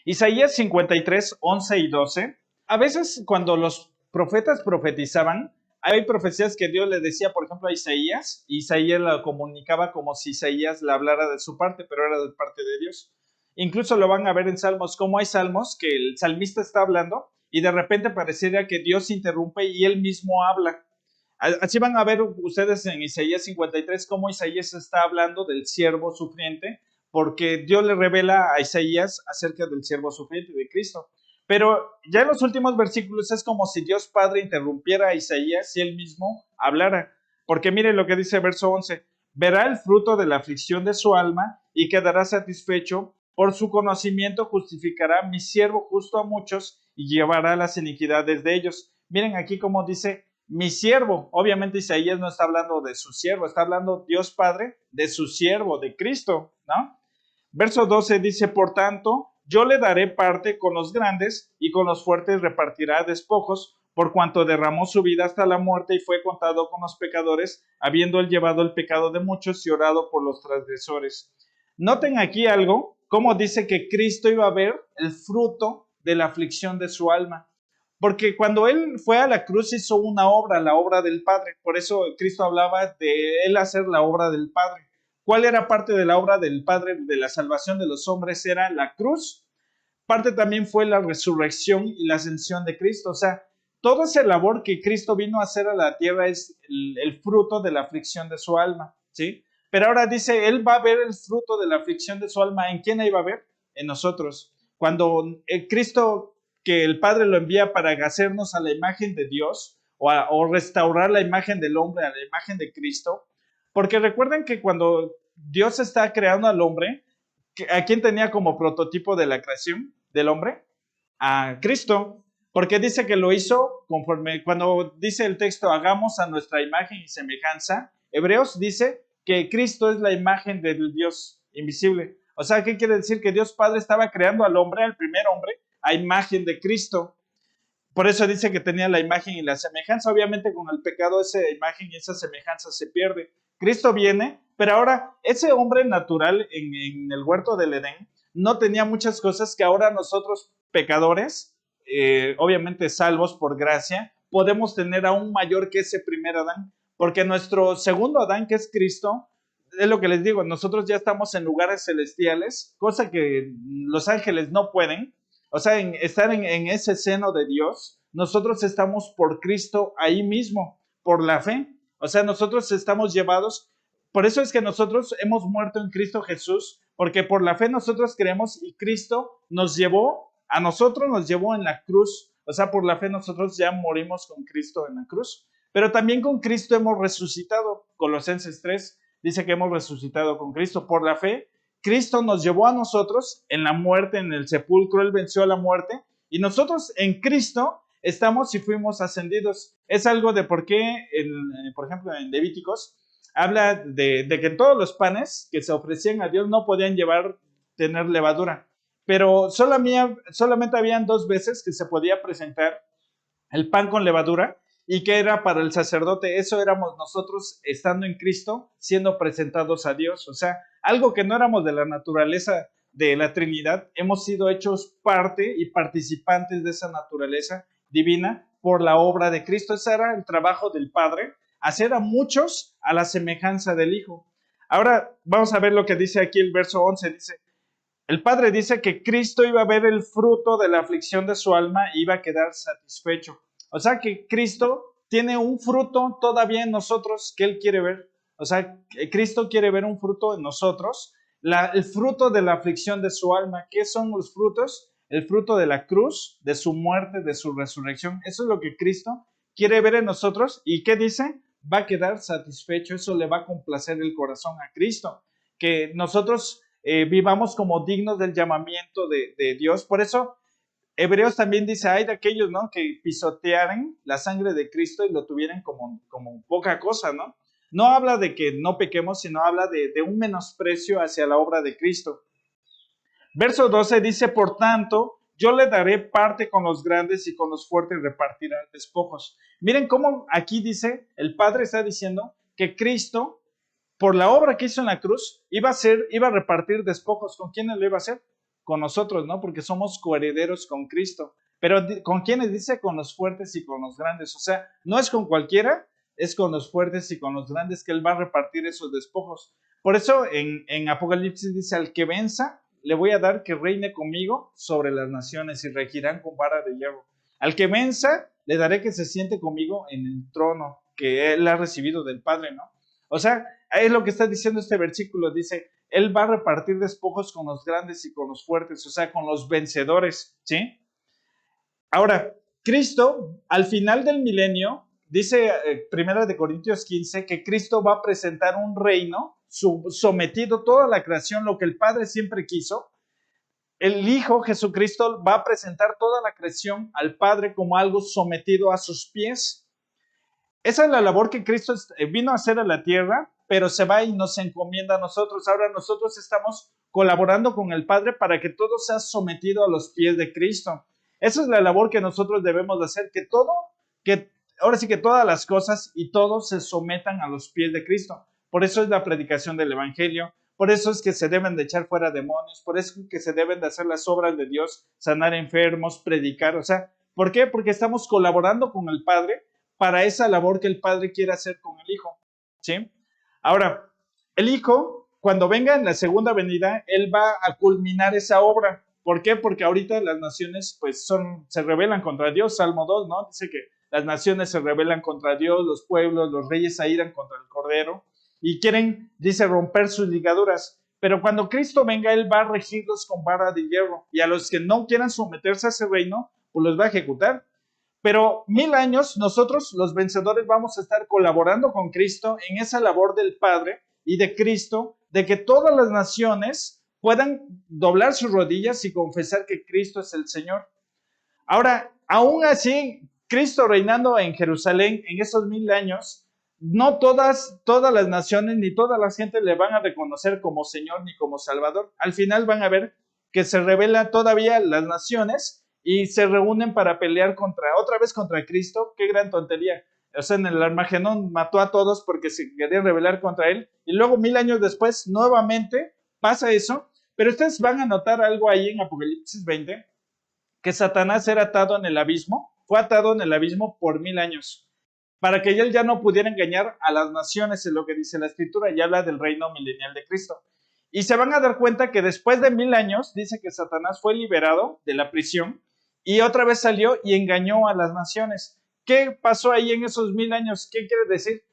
Isaías 53, 11 y 12. A veces cuando los profetas profetizaban, hay profecías que Dios le decía, por ejemplo, a Isaías, y Isaías la comunicaba como si Isaías le hablara de su parte, pero era de parte de Dios. Incluso lo van a ver en Salmos, como hay salmos que el salmista está hablando y de repente pareciera que Dios interrumpe y él mismo habla. Así van a ver ustedes en Isaías 53 cómo Isaías está hablando del siervo sufriente, porque Dios le revela a Isaías acerca del siervo sufriente de Cristo. Pero ya en los últimos versículos es como si Dios Padre interrumpiera a Isaías y él mismo hablara. Porque mire lo que dice verso 11. Verá el fruto de la aflicción de su alma y quedará satisfecho. Por su conocimiento justificará mi siervo justo a muchos y llevará las iniquidades de ellos. Miren aquí como dice mi siervo. Obviamente Isaías no está hablando de su siervo, está hablando Dios Padre de su siervo, de Cristo, ¿no? Verso 12 dice, por tanto, yo le daré parte con los grandes y con los fuertes repartirá despojos, por cuanto derramó su vida hasta la muerte y fue contado con los pecadores, habiendo él llevado el pecado de muchos y orado por los transgresores. Noten aquí algo, como dice que Cristo iba a ver el fruto de la aflicción de su alma. Porque cuando él fue a la cruz hizo una obra, la obra del Padre. Por eso Cristo hablaba de él hacer la obra del Padre. ¿Cuál era parte de la obra del Padre de la salvación de los hombres? Era la cruz. Parte también fue la resurrección y la ascensión de Cristo. O sea, toda esa labor que Cristo vino a hacer a la tierra es el fruto de la aflicción de su alma, ¿sí? Pero ahora dice, él va a ver el fruto de la aflicción de su alma. ¿En quién iba a ver? En nosotros. Cuando Cristo, que el Padre lo envía para hacernos a la imagen de Dios o restaurar la imagen del hombre a la imagen de Cristo, porque recuerden que cuando Dios está creando al hombre, ¿a quién tenía como prototipo de la creación del hombre? A Cristo. Porque dice que lo hizo conforme, cuando dice el texto, hagamos a nuestra imagen y semejanza, Hebreos dice que Cristo es la imagen del Dios invisible. O sea, ¿qué quiere decir? Que Dios Padre estaba creando al hombre, al primer hombre, a imagen de Cristo. Por eso dice que tenía la imagen y la semejanza. Obviamente con el pecado esa imagen y esa semejanza se pierde. Cristo viene, pero ahora ese hombre natural en el huerto del Edén no tenía muchas cosas que ahora nosotros pecadores, obviamente salvos por gracia, podemos tener aún mayor que ese primer Adán, porque nuestro segundo Adán, que es Cristo, es lo que les digo, nosotros ya estamos en lugares celestiales, cosa que los ángeles no pueden. O sea, estar en ese seno de Dios, nosotros estamos por Cristo ahí mismo, por la fe. O sea, nosotros estamos llevados, por eso es que nosotros hemos muerto en Cristo Jesús, porque por la fe nosotros creemos y Cristo nos llevó, a nosotros nos llevó en la cruz. O sea, por la fe nosotros ya morimos con Cristo en la cruz. Pero también con Cristo hemos resucitado. Colosenses 3 dice que hemos resucitado con Cristo. Por la fe, Cristo nos llevó a nosotros en la muerte, en el sepulcro, Él venció a la muerte, y nosotros en Cristo estamos y fuimos ascendidos. Es algo de por qué, por ejemplo, en Levíticos, habla de que todos los panes que se ofrecían a Dios no podían tener levadura, pero solamente habían 2 veces que se podía presentar el pan con levadura, y que era para el sacerdote. Eso éramos nosotros estando en Cristo, siendo presentados a Dios. O sea, algo que no éramos de la naturaleza de la Trinidad, hemos sido hechos parte y participantes de esa naturaleza divina por la obra de Cristo. Ese era el trabajo del Padre, hacer a muchos a la semejanza del Hijo. Ahora vamos a ver lo que dice aquí el verso 11. Dice, el Padre dice que Cristo iba a ver el fruto de la aflicción de su alma y iba a quedar satisfecho. O sea que Cristo tiene un fruto todavía en nosotros que Él quiere ver. O sea, Cristo quiere ver un fruto en nosotros, el fruto de la aflicción de su alma. ¿Qué son los frutos? El fruto de la cruz, de su muerte, de su resurrección. Eso es lo que Cristo quiere ver en nosotros. ¿Y qué dice? Va a quedar satisfecho. Eso le va a complacer el corazón a Cristo. Que nosotros vivamos como dignos del llamamiento de Dios. Por eso Hebreos también dice, hay de aquellos, ¿no?, que pisotearan la sangre de Cristo y lo tuvieran como poca cosa, ¿no? No habla de que no pequemos, sino habla de un menosprecio hacia la obra de Cristo. Verso 12 dice, por tanto, yo le daré parte con los grandes y con los fuertes repartirá despojos. Miren cómo aquí dice, el Padre está diciendo que Cristo, por la obra que hizo en la cruz, iba a repartir despojos. ¿Con quiénes lo iba a hacer? Con nosotros, ¿no? Porque somos coherederos con Cristo. Pero ¿con quiénes dice? Con los fuertes y con los grandes. O sea, no es con cualquiera, es con los fuertes y con los grandes que Él va a repartir esos despojos. Por eso en Apocalipsis dice, al que venza, le voy a dar que reine conmigo sobre las naciones y regirán con vara de hierro. Al que venza, le daré que se siente conmigo en el trono que Él ha recibido del Padre, ¿no? O sea, es lo que está diciendo este versículo. Dice, Él va a repartir despojos con los grandes y con los fuertes, o sea, con los vencedores, ¿sí? Ahora, Cristo, al final del milenio, dice 1 Corintios 15, que Cristo va a presentar un reino sometido toda la creación, lo que el Padre siempre quiso. El Hijo Jesucristo va a presentar toda la creación al Padre como algo sometido a sus pies. Esa es la labor que Cristo vino a hacer a la tierra, pero se va y nos encomienda a nosotros. Ahora nosotros estamos colaborando con el Padre para que todo sea sometido a los pies de Cristo. Esa es la labor que nosotros debemos de hacer, ahora sí que todas las cosas y todos se sometan a los pies de Cristo. Por eso es la predicación del Evangelio, por eso es que se deben de echar fuera demonios, por eso es que se deben de hacer las obras de Dios, sanar enfermos, predicar. O sea, ¿por qué? Porque estamos colaborando con el Padre para esa labor que el Padre quiere hacer con el Hijo, ¿sí? Ahora, el Hijo, cuando venga en la segunda venida, Él va a culminar esa obra. ¿Por qué? Porque ahorita las naciones, pues, se rebelan contra Dios. Salmo 2, ¿no? Dice que las naciones se rebelan contra Dios, los pueblos, los reyes se airan contra el Cordero y quieren, dice, romper sus ligaduras. Pero cuando Cristo venga, Él va a regirlos con vara de hierro, y a los que no quieran someterse a ese reino, pues los va a ejecutar. Pero 1000 años nosotros, los vencedores, vamos a estar colaborando con Cristo en esa labor del Padre y de Cristo, de que todas las naciones puedan doblar sus rodillas y confesar que Cristo es el Señor. Ahora, Aún así, Cristo reinando en Jerusalén en esos 1000 años, no todas las naciones ni toda la gente le van a reconocer como Señor ni como Salvador. Al final van a ver que se rebelan todavía las naciones y se reúnen para pelear otra vez contra Cristo. Qué gran tontería. O sea, en el Armagedón mató a todos porque se querían rebelar contra él. Y luego 1000 años después, nuevamente pasa eso. Pero ustedes van a notar algo ahí en Apocalipsis 20, que Satanás era atado en el abismo, fue atado en el abismo por 1000 años, para que él ya no pudiera engañar a las naciones, es lo que dice la Escritura, y habla del reino milenial de Cristo. Y se van a dar cuenta que después de 1000 años, dice que Satanás fue liberado de la prisión y otra vez salió y engañó a las naciones. ¿Qué pasó ahí en esos 1000 años? ¿Qué quiere decir?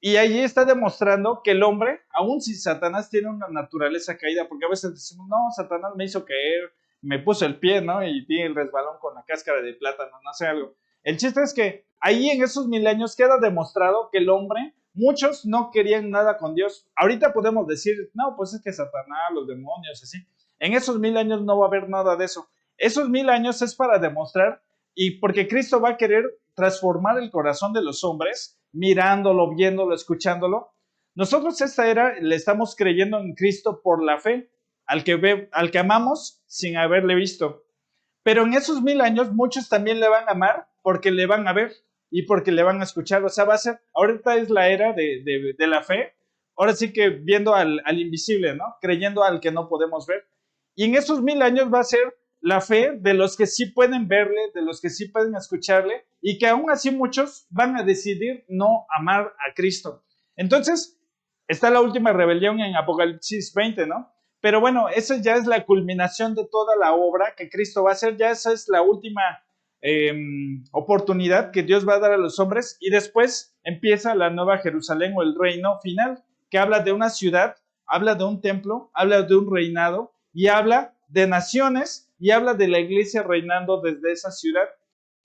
Y allí está demostrando que el hombre, aun si Satanás tiene una naturaleza caída, porque a veces decimos, no, Satanás me hizo caer, me puso el pie, ¿no? Y tiene el resbalón con la cáscara de plátano, no sé algo. El chiste es que ahí en esos 1000 años queda demostrado que el hombre, muchos no querían nada con Dios. Ahorita podemos decir, no, pues es que Satanás, los demonios, así. En esos 1000 años no va a haber nada de eso. Esos 1000 años es para demostrar, y porque Cristo va a querer transformar el corazón de los hombres, mirándolo, viéndolo, escuchándolo. Nosotros esta era le estamos creyendo en Cristo por la fe, al que amamos sin haberle visto. Pero en esos 1000 años muchos también le van a amar porque le van a ver y porque le van a escuchar. O sea, va a ser, ahorita es la era de la fe, ahora sí que viendo al invisible, ¿no? Creyendo al que no podemos ver. Y en esos 1000 años va a ser la fe de los que sí pueden verle, de los que sí pueden escucharle, y que aún así muchos van a decidir no amar a Cristo. Entonces, está la última rebelión en Apocalipsis 20, ¿no? Pero bueno, esa ya es la culminación de toda la obra que Cristo va a hacer, ya esa es la última oportunidad que Dios va a dar a los hombres, y después empieza la nueva Jerusalén o el reino final, que habla de una ciudad, habla de un templo, habla de un reinado y habla de naciones y habla de la iglesia reinando desde esa ciudad.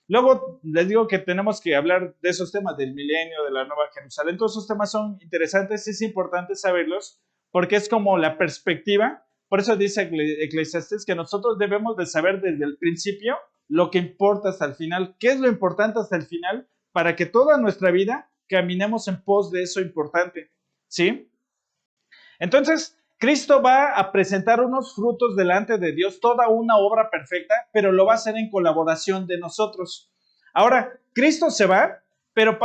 Luego les digo que tenemos que hablar de esos temas del milenio, de la nueva Jerusalén. Todos esos temas son interesantes, es importante saberlos porque es como la perspectiva. Por eso dice Eclesiastés que nosotros debemos de saber desde el principio lo que importa hasta el final. ¿Qué es lo importante hasta el final? Para que toda nuestra vida caminemos en pos de eso importante. ¿Sí? Entonces, Cristo va a presentar unos frutos delante de Dios, toda una obra perfecta, pero lo va a hacer en colaboración de nosotros. Ahora, Cristo se va, pero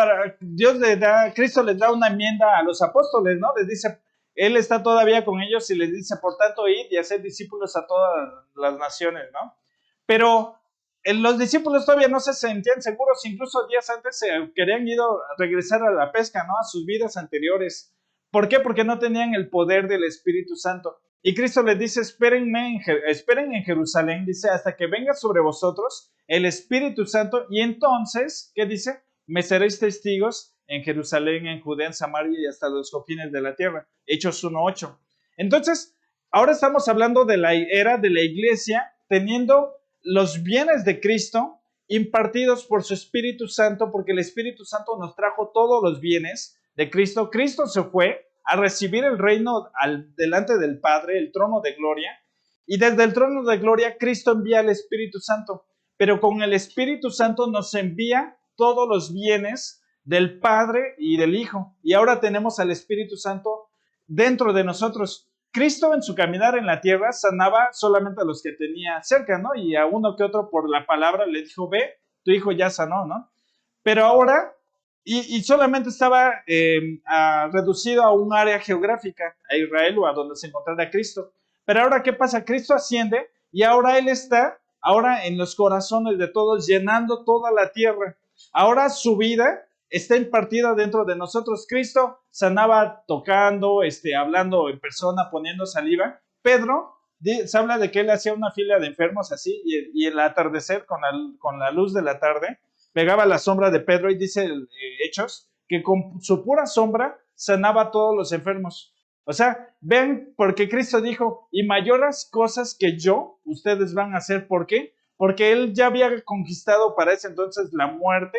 Cristo les da una enmienda a los apóstoles, ¿no? Les dice, Él está todavía con ellos y les dice, por tanto, id y hacer discípulos a todas las naciones, ¿no? Pero los discípulos todavía no se sentían seguros, incluso días antes se querían regresar a la pesca, ¿no? A sus vidas anteriores. ¿Por qué? Porque no tenían el poder del Espíritu Santo. Y Cristo les dice, esperen en Jerusalén, dice, hasta que venga sobre vosotros el Espíritu Santo. Y entonces, ¿qué dice? Me seréis testigos en Jerusalén, en Judea, en Samaria y hasta los confines de la tierra. Hechos 1:8. Entonces, ahora estamos hablando de la era de la iglesia, teniendo los bienes de Cristo impartidos por su Espíritu Santo, porque el Espíritu Santo nos trajo todos los bienes de Cristo. Cristo se fue a recibir el reino delante del Padre, el trono de gloria, y desde el trono de gloria Cristo envía al Espíritu Santo, pero con el Espíritu Santo nos envía todos los bienes del Padre y del Hijo, y ahora tenemos al Espíritu Santo dentro de nosotros. Cristo en su caminar en la tierra sanaba solamente a los que tenía cerca, ¿no? Y a uno que otro por la palabra le dijo, ve, tu hijo ya sanó, ¿no? Pero ahora y solamente estaba reducido a un área geográfica, a Israel o a donde se encontrara Cristo. Pero ahora, ¿qué pasa? Cristo asciende y ahora Él está ahora en los corazones de todos, llenando toda la tierra. Ahora su vida está impartida dentro de nosotros. Cristo sanaba tocando, hablando en persona, poniendo saliva. Pedro, se habla de que él hacía una fila de enfermos así y el atardecer con la luz de la tarde pegaba la sombra de Pedro y dice Hechos que con su pura sombra sanaba a todos los enfermos. O sea, ven, porque Cristo dijo, y mayores cosas que yo, ustedes van a hacer. ¿Por qué? Porque Él ya había conquistado para ese entonces la muerte.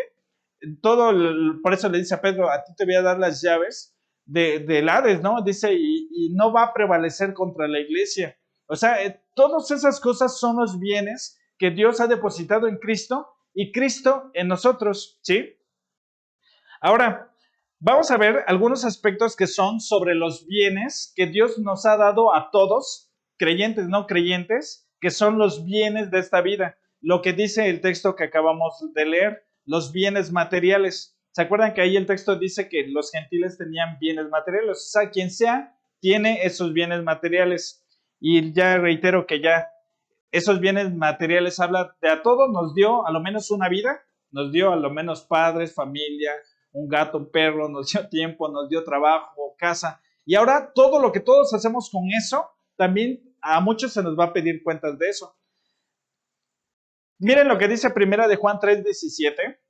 Por eso le dice a Pedro, a ti te voy a dar las llaves del Hades, ¿no? Dice, y no va a prevalecer contra la iglesia. O sea, todas esas cosas son los bienes que Dios ha depositado en Cristo y Cristo en nosotros, ¿sí? Ahora, vamos a ver algunos aspectos que son sobre los bienes que Dios nos ha dado a todos, creyentes, no creyentes, que son los bienes de esta vida. Lo que dice el texto que acabamos de leer, los bienes materiales. ¿Se acuerdan que ahí el texto dice que los gentiles tenían bienes materiales? O sea, quien sea, tiene esos bienes materiales. Y ya reitero que ya esos bienes materiales habla de a todos, nos dio a lo menos una vida, nos dio a lo menos padres, familia, un gato, un perro, nos dio tiempo, nos dio trabajo, casa. Y ahora todo lo que todos hacemos con eso, también a muchos se nos va a pedir cuentas de eso. Miren lo que dice primera de Juan 3:17.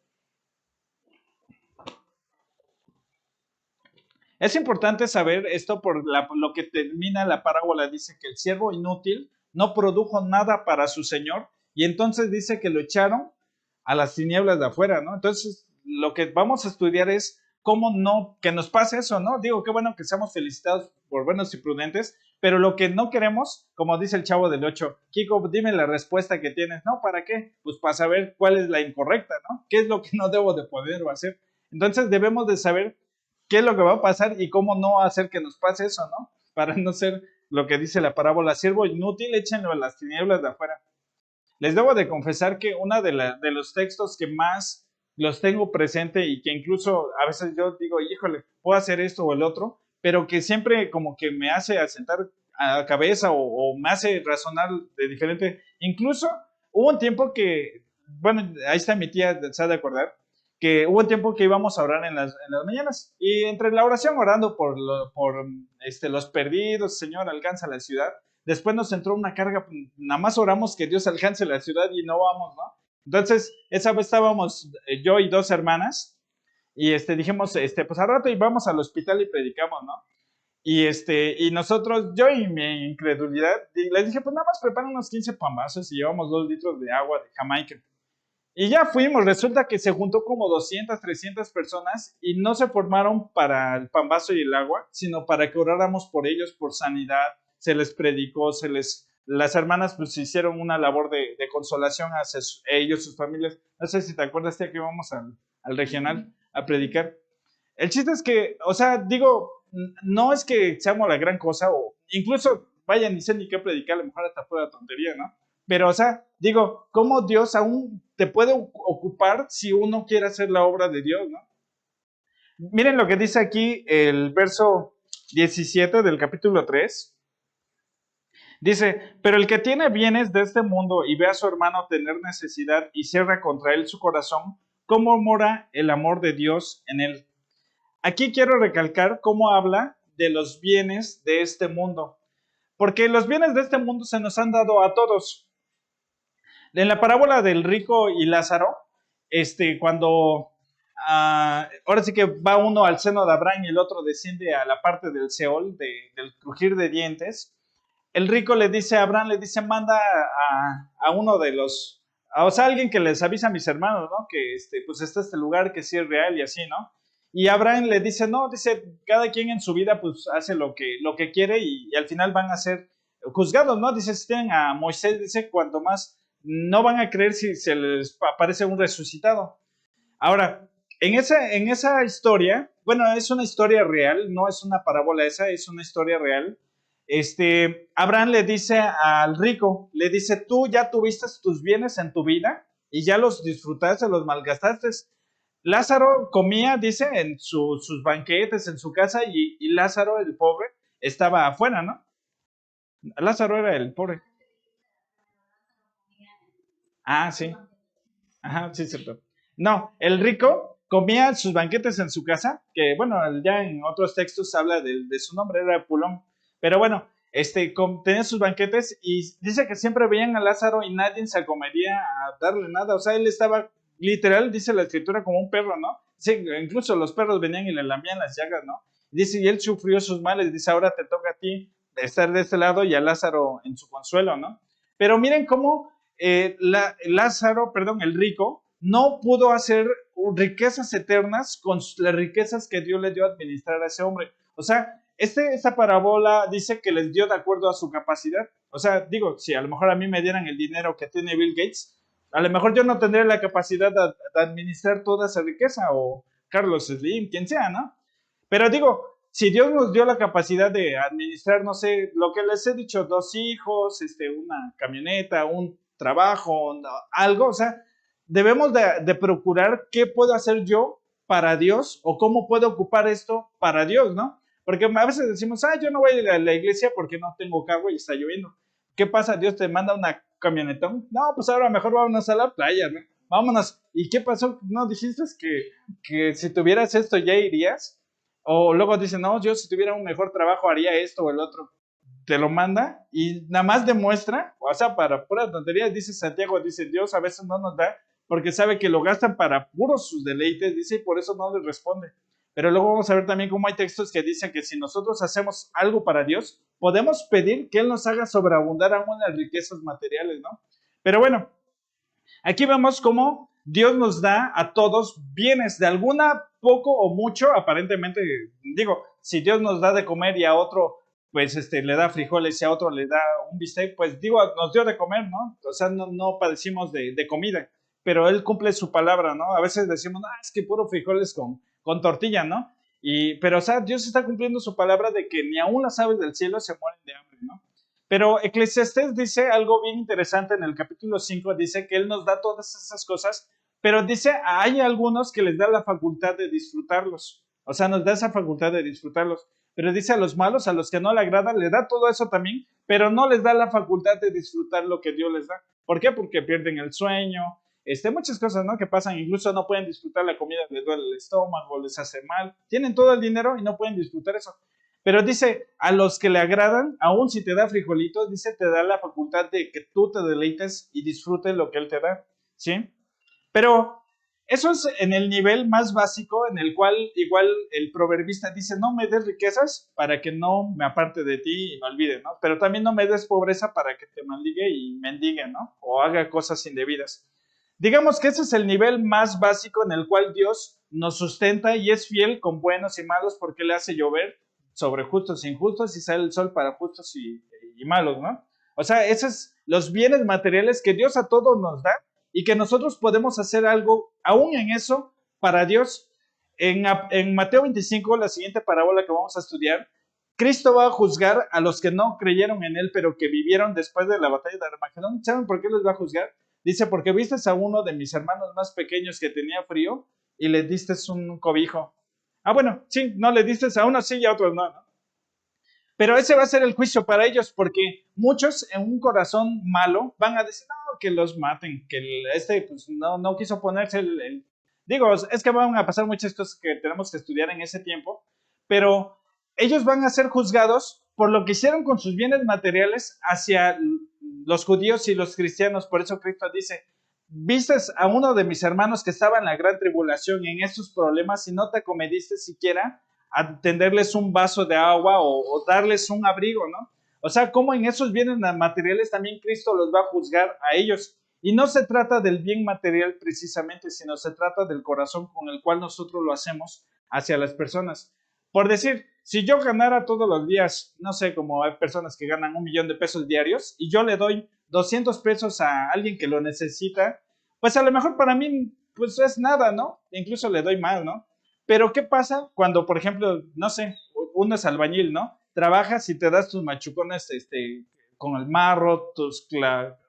Es importante saber esto por lo que termina la parábola. Dice que el siervo inútil no produjo nada para su señor y entonces dice que lo echaron a las tinieblas de afuera, ¿no? Entonces, lo que vamos a estudiar es cómo no, que nos pase eso, ¿no? Digo, qué bueno que seamos felicitados por buenos y prudentes, pero lo que no queremos, como dice el Chavo del 8, Kiko, dime la respuesta que tienes, ¿no? ¿Para qué? Pues para saber cuál es la incorrecta, ¿no? ¿Qué es lo que no debo de poder o hacer? Entonces, debemos de saber qué es lo que va a pasar y cómo no hacer que nos pase eso, ¿no? Para no ser lo que dice la parábola, siervo inútil, échenlo a las tinieblas de afuera. Les debo de confesar que uno de los textos que más los tengo presente y que incluso a veces yo digo, híjole, puedo hacer esto o el otro, pero que siempre como que me hace asentar a la cabeza o me hace razonar de diferente. Incluso hubo un tiempo que, bueno, ahí está mi tía, se ha de acordar, que hubo un tiempo que íbamos a orar en las mañanas y entre la oración orando por los perdidos, Señor, alcanza la ciudad. Después nos entró una carga, nada más oramos que Dios alcance la ciudad y no vamos, ¿no? Entonces, esa vez estábamos yo y dos hermanas y dijimos, pues al rato y vamos al hospital y predicamos, ¿no? Y nosotros, yo y mi incredulidad, les dije, pues nada más prepara unos 15 pambazos y llevamos 2 litros de agua de Jamaica. Y ya fuimos, resulta que se juntó como 200, 300 personas y no se formaron para el pambazo y el agua, sino para que oráramos por ellos, por sanidad, se les predicó, las hermanas pues hicieron una labor de consolación hacia ellos, sus familias. No sé si te acuerdas, tía, que íbamos al regional a predicar. El chiste es que, o sea, digo, no es que seamos la gran cosa, o incluso, vaya, ni sé ni qué predicar, a lo mejor hasta fuera tontería, ¿no? Pero, o sea, digo, ¿cómo Dios aún te puede ocupar si uno quiere hacer la obra de Dios, ¿no? Miren lo que dice aquí el verso 17 del capítulo 3. Dice, pero el que tiene bienes de este mundo y ve a su hermano tener necesidad y cierra contra él su corazón, ¿cómo mora el amor de Dios en él? Aquí quiero recalcar cómo habla de los bienes de este mundo, porque los bienes de este mundo se nos han dado a todos. En la parábola del rico y Lázaro, cuando ahora sí que va uno al seno de Abraham y el otro desciende a la parte del Seol, del crujir de dientes, el rico le dice a Abraham, le dice, manda a uno de los, o sea, alguien que les avisa a mis hermanos, ¿no? Que pues está este lugar que sí es real y así, ¿no? Y Abraham le dice, no, dice, cada quien en su vida pues hace lo que quiere y al final van a ser juzgados, ¿no? Dice, si tienen a Moisés, dice, cuanto más no van a creer si se les aparece un resucitado. Ahora, en esa historia, bueno, es una historia real, no es una parábola esa, es una historia real. Abraham le dice al rico, le dice, tú ya tuviste tus bienes en tu vida y ya los disfrutaste, los malgastaste. Lázaro comía, dice, en sus banquetes, en su casa, y Lázaro, el pobre, estaba afuera, ¿no? Lázaro era el pobre. Ah, sí. Ajá, sí, cierto. No, el rico comía sus banquetes en su casa, que bueno, ya en otros textos habla de su nombre, era Pulón. Pero bueno, tenía sus banquetes y dice que siempre veían a Lázaro y nadie se acomería a darle nada. O sea, él estaba literal, dice la escritura, como un perro, ¿no? Sí, incluso los perros venían y le lamían las llagas, ¿no? Dice, y él sufrió sus males, dice, ahora te toca a ti estar de este lado y a Lázaro en su consuelo, ¿no? Pero miren cómo Lázaro, perdón, el rico, no pudo hacer riquezas eternas con las riquezas que Dios le dio a administrar a ese hombre. O sea, esta parábola dice que les dio de acuerdo a su capacidad. O sea, digo, si a lo mejor a mí me dieran el dinero que tiene Bill Gates, A lo mejor yo no tendría la capacidad de administrar toda esa riqueza, o Carlos Slim, quien sea, ¿no? Pero digo, si Dios nos dio la capacidad de administrar, no sé, lo que les he dicho, 2 hijos, una camioneta, un trabajo, algo, o sea, debemos de procurar qué puedo hacer yo para Dios o cómo puedo ocupar esto para Dios, ¿no? Porque a veces decimos, yo no voy a ir a la iglesia porque no tengo carro y está lloviendo. ¿Qué pasa? Dios te manda una camionetón. No, pues ahora mejor vámonos a la playa, ¿no? Vámonos. ¿Y qué pasó? ¿No dijiste que si tuvieras esto ya irías? O luego dicen, no, yo si tuviera un mejor trabajo haría esto o el otro. Te lo manda y nada más demuestra, o sea, para pura tontería, dice Santiago, dice Dios a veces no nos da porque sabe que lo gastan para puros sus deleites, dice, y por eso no les responde. Pero luego vamos a ver también cómo hay textos que dicen que si nosotros hacemos algo para Dios, podemos pedir que Él nos haga sobreabundar aún las riquezas materiales, ¿no? Pero bueno, aquí vemos cómo Dios nos da a todos bienes, de alguna poco o mucho, aparentemente, digo, si Dios nos da de comer y a otro, pues le da frijoles y a otro le da un bistec, pues digo, nos dio de comer, ¿no? O sea, no padecimos de comida, pero Él cumple su palabra, ¿no? A veces decimos, es que puro frijoles con tortilla, ¿no? Pero, o sea, Dios está cumpliendo su palabra de que ni aún las aves del cielo se mueren de hambre, ¿no? Pero Eclesiastés dice algo bien interesante en el capítulo 5, dice que Él nos da todas esas cosas, pero dice, hay algunos que les da la facultad de disfrutarlos, o sea, nos da esa facultad de disfrutarlos, pero dice a los malos, a los que no le agrada, le da todo eso también, pero no les da la facultad de disfrutar lo que Dios les da. ¿Por qué? Porque pierden el sueño, muchas cosas, ¿no? Que pasan, incluso no pueden disfrutar la comida, les duele el estómago, les hace mal, tienen todo el dinero y no pueden disfrutar eso. Pero dice, a los que le agradan, aun si te da frijolitos, dice, te da la facultad de que tú te deleites y disfrutes lo que Él te da, ¿sí? Pero eso es en el nivel más básico, en el cual igual el proverbista dice, no me des riquezas para que no me aparte de ti y me olvide, ¿no? Pero también no me des pobreza para que te maldiga y mendigue, ¿no? O haga cosas indebidas. Digamos que ese es el nivel más básico en el cual Dios nos sustenta y es fiel con buenos y malos porque le hace llover sobre justos e injustos y sale el sol para justos y malos, ¿no? O sea, esos son los bienes materiales que Dios a todos nos da y que nosotros podemos hacer algo aún en eso para Dios. En Mateo 25, la siguiente parábola que vamos a estudiar, Cristo va a juzgar a los que no creyeron en Él, pero que vivieron después de la batalla de Armagedón. ¿Saben por qué les va a juzgar? Dice, porque viste a uno de mis hermanos más pequeños que tenía frío y le diste un cobijo. Bueno, sí, no le diste a unos sí y a otros no, ¿no? Pero ese va a ser el juicio para ellos, porque muchos en un corazón malo van a decir, no, que los maten, que pues, no quiso ponerse Digo, es que van a pasar muchas cosas que tenemos que estudiar en ese tiempo, pero ellos van a ser juzgados por lo que hicieron con sus bienes materiales hacia los judíos y los cristianos. Por eso Cristo dice, vistes a uno de mis hermanos que estaba en la gran tribulación, en estos problemas, y no te acomediste siquiera a tenderles un vaso de agua o darles un abrigo, ¿no? O sea, como en esos bienes materiales también Cristo los va a juzgar a ellos. Y no se trata del bien material precisamente, sino se trata del corazón con el cual nosotros lo hacemos hacia las personas. Por decir, si yo ganara todos los días, no sé, como hay personas que ganan 1,000,000 de pesos diarios y yo le doy 200 pesos a alguien que lo necesita, pues a lo mejor para mí, pues es nada, ¿no? Incluso le doy mal, ¿no? Pero ¿qué pasa cuando, por ejemplo, no sé, uno es albañil, ¿no? Trabajas y te das tus machucones con el marro,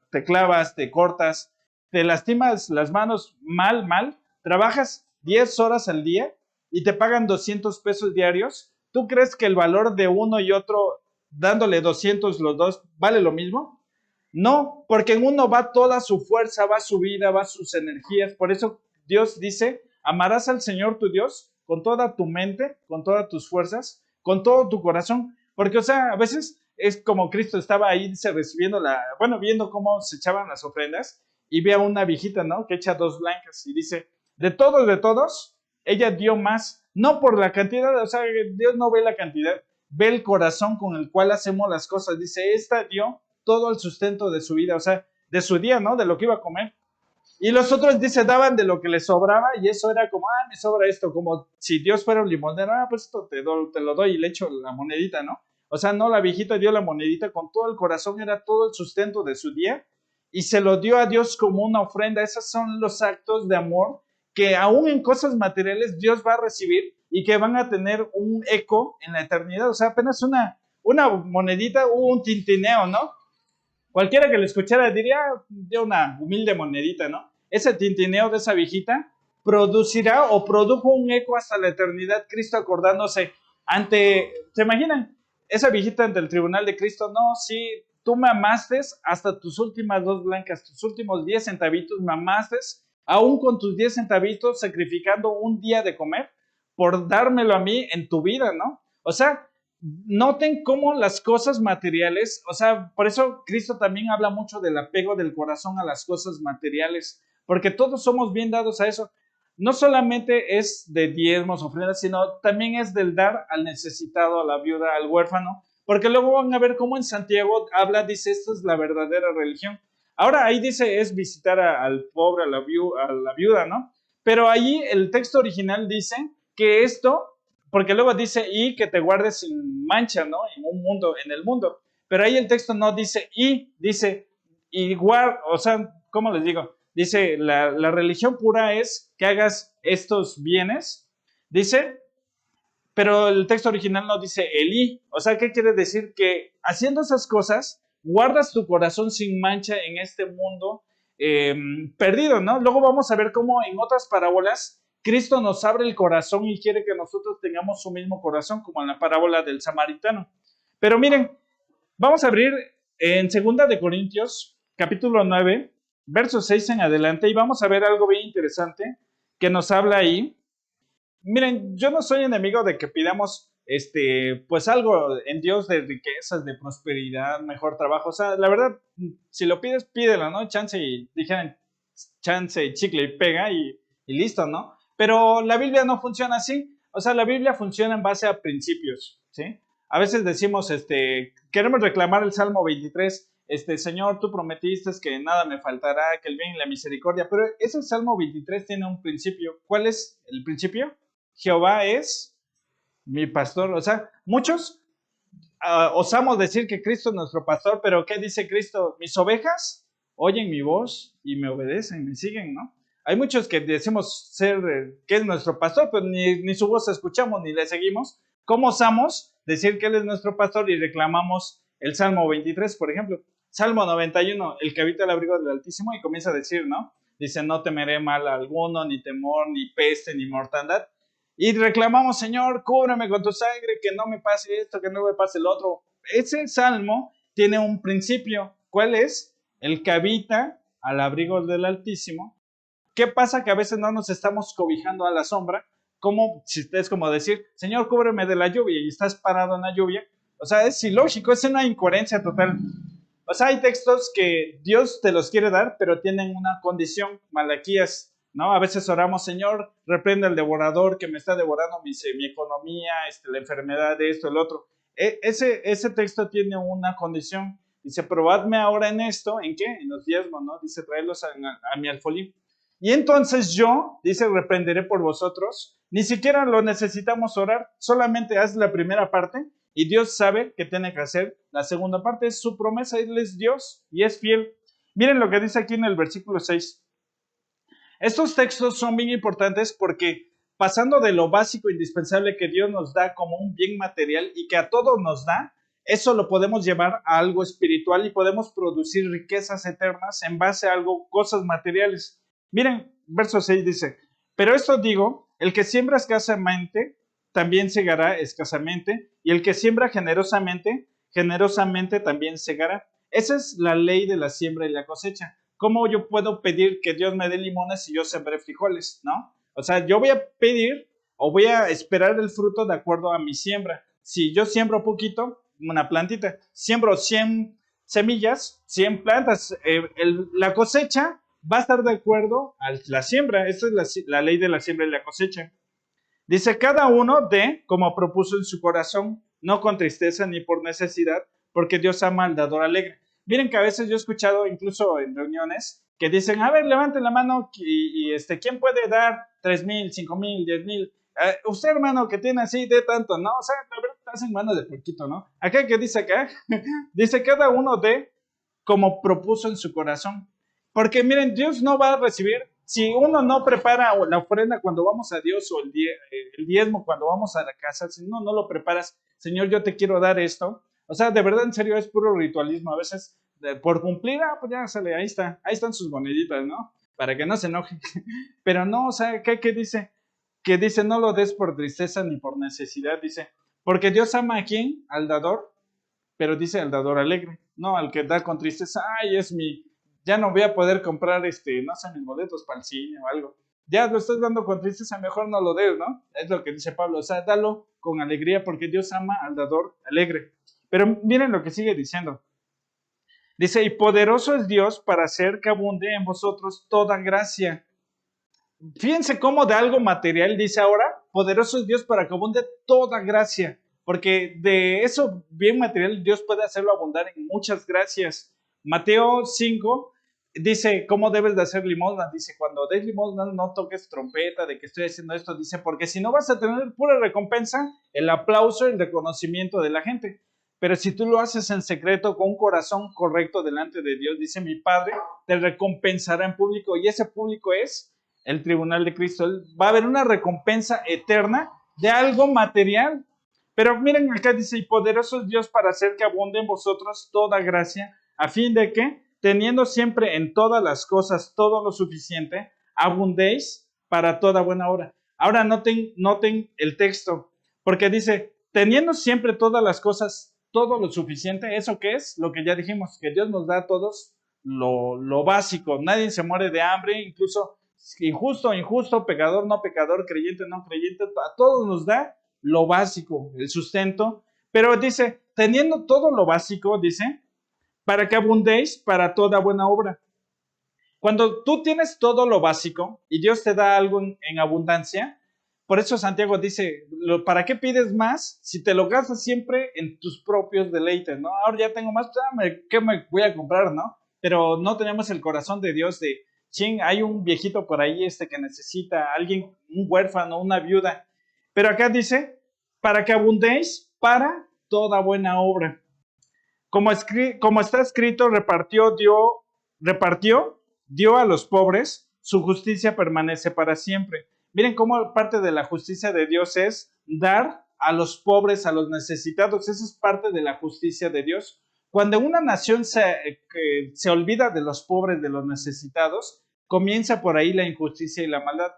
te clavas, te cortas, te lastimas las manos mal, trabajas 10 horas al día y te pagan 200 pesos diarios. ¿Tú crees que el valor de uno y otro, dándole 200 los dos, vale lo mismo? No, porque en uno va toda su fuerza, va su vida, va sus energías. Por eso Dios dice, amarás al Señor tu Dios con toda tu mente, con todas tus fuerzas, con todo tu corazón. Porque, o sea, a veces es como Cristo estaba ahí, dice, recibiendo viendo cómo se echaban las ofrendas y ve a una viejita, ¿no? Que echa 2 blancas y dice, de todos, ella dio más, no por la cantidad, o sea, Dios no ve la cantidad, ve el corazón con el cual hacemos las cosas. Dice, esta dio todo el sustento de su vida, o sea, de su día, ¿no? De lo que iba a comer. Y los otros, dice, daban de lo que les sobraba y eso era como, me sobra esto, como si Dios fuera un limonero, pues esto te lo doy y le echo la monedita, ¿no? O sea, no, la viejita dio la monedita con todo el corazón, era todo el sustento de su día y se lo dio a Dios como una ofrenda. Esos son los actos de amor que aún en cosas materiales Dios va a recibir y que van a tener un eco en la eternidad. O sea, apenas una monedita, un tintineo, ¿no? Cualquiera que lo escuchara diría, de una humilde monedita, ¿no? Ese tintineo de esa viejita producirá o produjo un eco hasta la eternidad, Cristo acordándose ¿se imaginan? Esa viejita ante el tribunal de Cristo, no, sí, tú me amaste hasta tus últimas dos blancas, tus últimos 10 centavitos me amaste, aún con tus 10 centavitos sacrificando un día de comer por dármelo a mí en tu vida, ¿no? O sea, noten cómo las cosas materiales, o sea, por eso Cristo también habla mucho del apego del corazón a las cosas materiales, porque todos somos bien dados a eso. No solamente es de diezmos, ofrendas, sino también es del dar al necesitado, a la viuda, al huérfano, porque luego van a ver cómo en Santiago habla, dice, esta es la verdadera religión. Ahora ahí dice, es visitar al pobre, a la viuda, ¿no? Pero ahí el texto original dice que esto, porque luego dice, y que te guardes sin mancha, ¿no? En el mundo. Pero ahí el texto no dice, y, dice, igual, o sea, ¿cómo les digo? Dice, la religión pura es que hagas estos bienes, dice, pero el texto original no dice el y. O sea, ¿qué quiere decir? Que haciendo esas cosas, guardas tu corazón sin mancha en este mundo perdido, ¿no? Luego vamos a ver cómo en otras parábolas Cristo nos abre el corazón y quiere que nosotros tengamos su mismo corazón, como en la parábola del samaritano. Pero miren, vamos a abrir en 2 de Corintios, capítulo 9, verso 6 en adelante, y vamos a ver algo bien interesante que nos habla ahí. Miren, yo no soy enemigo de que pidamos, pues algo en Dios de riquezas, de prosperidad, mejor trabajo. O sea, la verdad, si lo pides, pídelo, ¿no? Chance y dijeran, chance, chicle y pega y listo, ¿no? Pero la Biblia no funciona así. O sea, la Biblia funciona en base a principios, ¿sí? A veces decimos, queremos reclamar el Salmo 23, Señor, tú prometiste que nada me faltará, que el bien y la misericordia, pero ese Salmo 23 tiene un principio. ¿Cuál es el principio? Jehová es mi pastor. O sea, muchos osamos decir que Cristo es nuestro pastor, pero ¿qué dice Cristo? Mis ovejas oyen mi voz y me obedecen, me siguen, ¿no? Hay muchos que decimos ser, que es nuestro pastor, pero ni su voz escuchamos ni le seguimos. ¿Cómo osamos decir que Él es nuestro pastor y reclamamos el Salmo 23, por ejemplo? Salmo 91, el que habita el abrigo del Altísimo, y comienza a decir, ¿no? Dice, no temeré mal alguno, ni temor, ni peste, ni mortandad. Y reclamamos, Señor, cúbreme con tu sangre, que no me pase esto, que no me pase el otro. Ese salmo tiene un principio. ¿Cuál es? El que habita al abrigo del Altísimo. ¿Qué pasa? Que a veces no nos estamos cobijando a la sombra. Es como decir, Señor, cúbreme de la lluvia, y estás parado en la lluvia. O sea, es ilógico, es una incoherencia total. O sea, hay textos que Dios te los quiere dar, pero tienen una condición. Malaquías, ¿no? A veces oramos, Señor, reprende al devorador que me está devorando mi economía, la enfermedad de esto, el otro. Ese texto tiene una condición. Dice, probadme ahora en esto, ¿en qué? En los diezmos, ¿no? Dice, traedlos a mi alfolí. Y entonces yo, dice, reprenderé por vosotros. Ni siquiera lo necesitamos orar, solamente haz la primera parte y Dios sabe que tiene que hacer la segunda parte. Es su promesa, Él es Dios y es fiel. Miren lo que dice aquí en el versículo 6. Estos textos son bien importantes porque pasando de lo básico indispensable que Dios nos da como un bien material y que a todos nos da, eso lo podemos llevar a algo espiritual y podemos producir riquezas eternas en base a algo, cosas materiales. Miren, verso 6 dice, pero esto digo, el que siembra escasamente, también segará escasamente, y el que siembra generosamente, generosamente también segará. Esa es la ley de la siembra y la cosecha. ¿Cómo yo puedo pedir que Dios me dé limones si yo sembré frijoles? ¿No? O sea, yo voy a pedir o voy a esperar el fruto de acuerdo a mi siembra. Si yo siembro poquito, una plantita, siembro 100 semillas, 100 plantas, la cosecha va a estar de acuerdo a la siembra. Esta es la ley de la siembra y la cosecha. Dice, cada uno dé como propuso en su corazón, no con tristeza ni por necesidad, porque Dios ama al dador alegre. Miren que a veces yo he escuchado incluso en reuniones que dicen, a ver, levanten la mano ¿quién puede dar 3,000, 5,000, 10,000? Usted, hermano, que tiene así, de tanto, ¿no? O sea, a ver, hacen mano de poquito, ¿no? Acá que dice acá, dice cada uno de como propuso en su corazón. Porque miren, Dios no va a recibir, si uno no prepara la ofrenda cuando vamos a Dios o el diezmo cuando vamos a la casa, si no lo preparas, Señor, yo te quiero dar esto. O sea, de verdad, en serio, es puro ritualismo. A veces, por cumplir, pues ya sale, ahí están sus moneditas, ¿no? Para que no se enojen. Pero no, o sea, ¿qué dice? Que dice, no lo des por tristeza ni por necesidad, dice, porque Dios ama a quién, al dador, pero dice al dador alegre, no al que da con tristeza, ay, ya no voy a poder comprar, no sé, mis boletos para el cine o algo. Ya lo estás dando con tristeza, mejor no lo des, ¿no? Es lo que dice Pablo, o sea, dalo con alegría porque Dios ama al dador alegre. Pero miren lo que sigue diciendo. Dice, y poderoso es Dios para hacer que abunde en vosotros toda gracia. Fíjense cómo de algo material dice ahora, poderoso es Dios para que abunde toda gracia, porque de eso bien material Dios puede hacerlo abundar en muchas gracias. Mateo 5 dice, ¿cómo debes de hacer limosna? Dice, cuando des limosna no toques trompeta de que estoy haciendo esto, dice, porque si no vas a tener pura recompensa, el aplauso, el reconocimiento de la gente. Pero si tú lo haces en secreto con un corazón correcto delante de Dios, dice mi Padre, te recompensará en público y ese público es el tribunal de Cristo. Va a haber una recompensa eterna de algo material. Pero miren acá dice, y poderoso es Dios para hacer que abunde en vosotros toda gracia, a fin de que, teniendo siempre en todas las cosas todo lo suficiente, abundéis para toda buena obra. Ahora noten el texto, porque dice, teniendo siempre todas las cosas, todo lo suficiente, ¿eso qué es? Lo que ya dijimos, que Dios nos da a todos lo básico. Nadie se muere de hambre, incluso injusto, pecador, no pecador, creyente, no creyente, a todos nos da lo básico, el sustento, pero dice, teniendo todo lo básico, dice, para que abundéis para toda buena obra. Cuando tú tienes todo lo básico y Dios te da algo en abundancia, por eso Santiago dice, ¿para qué pides más si te lo gastas siempre en tus propios deleites, ¿no? Ahora ya tengo más, ¿qué me voy a comprar, no? Pero no tenemos el corazón de Dios de, ching, hay un viejito por ahí que necesita, alguien, un huérfano, una viuda. Pero acá dice, para que abundéis para toda buena obra. Como está escrito, dio a los pobres, su justicia permanece para siempre. Miren cómo parte de la justicia de Dios es dar a los pobres, a los necesitados. Esa es parte de la justicia de Dios. Cuando una nación se olvida de los pobres, de los necesitados, comienza por ahí la injusticia y la maldad.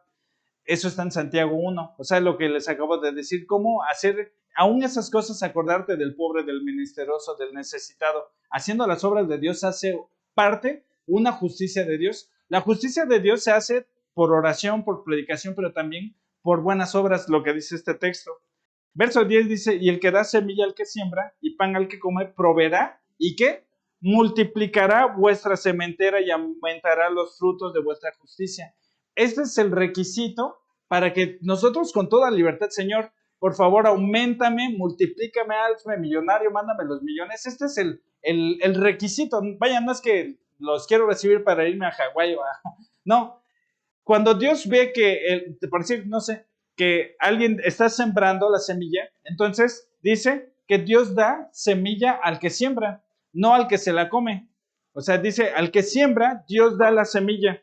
Eso está en Santiago 1. O sea, lo que les acabo de decir, cómo hacer aún esas cosas, acordarte del pobre, del menesteroso, del necesitado. Haciendo las obras de Dios hace parte una justicia de Dios. La justicia de Dios se hace por oración, por predicación, pero también por buenas obras, lo que dice este texto. Verso 10 dice, y el que da semilla al que siembra y pan al que come, proveerá, ¿y qué? Multiplicará vuestra sementera y aumentará los frutos de vuestra justicia. Este es el requisito para que nosotros con toda libertad, Señor, por favor, auméntame, multiplícame, hazme millonario, mándame los millones. Este es el requisito. Vaya, no es que los quiero recibir para irme a Hawái o a... No, cuando Dios ve que, por decir, no sé, que alguien está sembrando la semilla, entonces dice que Dios da semilla al que siembra, no al que se la come. O sea, dice, al que siembra, Dios da la semilla.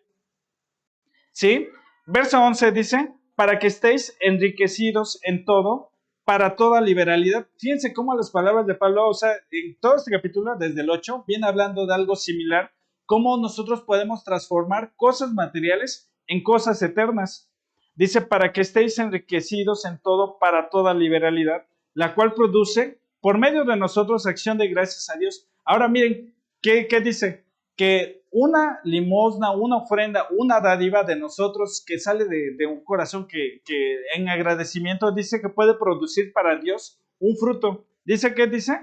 ¿Sí? Verso 11 dice, para que estéis enriquecidos en todo, para toda liberalidad. Fíjense cómo las palabras de Pablo, o sea, en todo este capítulo, desde el 8, viene hablando de algo similar, cómo nosotros podemos transformar cosas materiales en cosas eternas. Dice, para que estéis enriquecidos en todo, para toda liberalidad, la cual produce, por medio de nosotros, acción de gracias a Dios. Ahora miren, ¿qué dice? Que una limosna, una ofrenda, una dádiva de nosotros que sale de un corazón que en agradecimiento dice que puede producir para Dios un fruto. ¿Dice qué dice?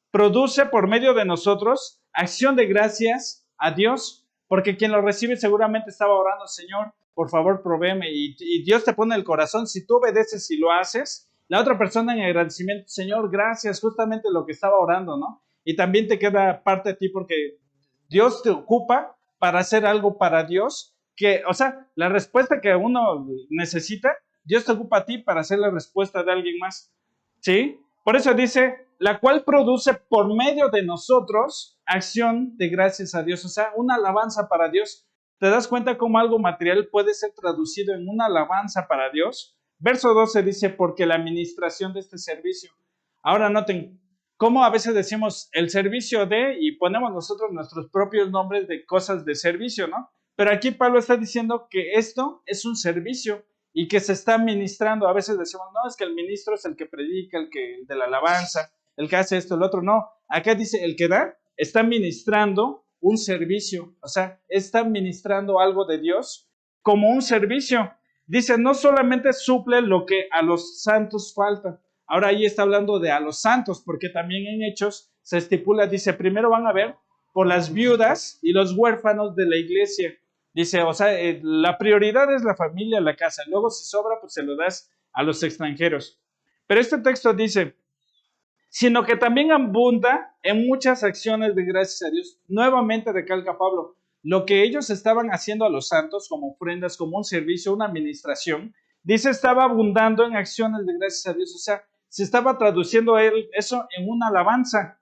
Produce por medio de nosotros acción de gracias a Dios, porque quien lo recibe seguramente estaba orando, Señor, por favor, provéeme, y Dios te pone el corazón. Si tú obedeces y lo haces, la otra persona en agradecimiento, Señor, gracias, justamente lo que estaba orando, ¿no? Y también te queda parte de ti porque Dios te ocupa para hacer algo para Dios, que, o sea, la respuesta que uno necesita, Dios te ocupa a ti para hacer la respuesta de alguien más, ¿sí? Por eso dice, la cual produce por medio de nosotros acción de gracias a Dios, o sea, una alabanza para Dios. ¿Te das cuenta cómo algo material puede ser traducido en una alabanza para Dios? Verso 12 dice, porque la administración de este servicio. Ahora noten, cómo a veces decimos el servicio de, y ponemos nosotros nuestros propios nombres de cosas de servicio, ¿no? Pero aquí Pablo está diciendo que esto es un servicio y que se está ministrando. A veces decimos, no, es que el ministro es el que predica, el de la alabanza, el que hace esto, el otro. No, acá dice, el que da, está ministrando un servicio, o sea, está ministrando algo de Dios como un servicio. Dice, no solamente suple lo que a los santos falta. Ahora ahí está hablando de a los santos, porque también en Hechos se estipula, dice, primero van a ver por las viudas y los huérfanos de la iglesia. Dice, o sea, la prioridad es la familia, la casa. Luego, si sobra, pues se lo das a los extranjeros. Pero este texto dice, sino que también abunda en muchas acciones de gracias a Dios. Nuevamente recalca Pablo, lo que ellos estaban haciendo a los santos como ofrendas, como un servicio, una administración, dice, estaba abundando en acciones de gracias a Dios. O sea, se estaba traduciendo eso en una alabanza.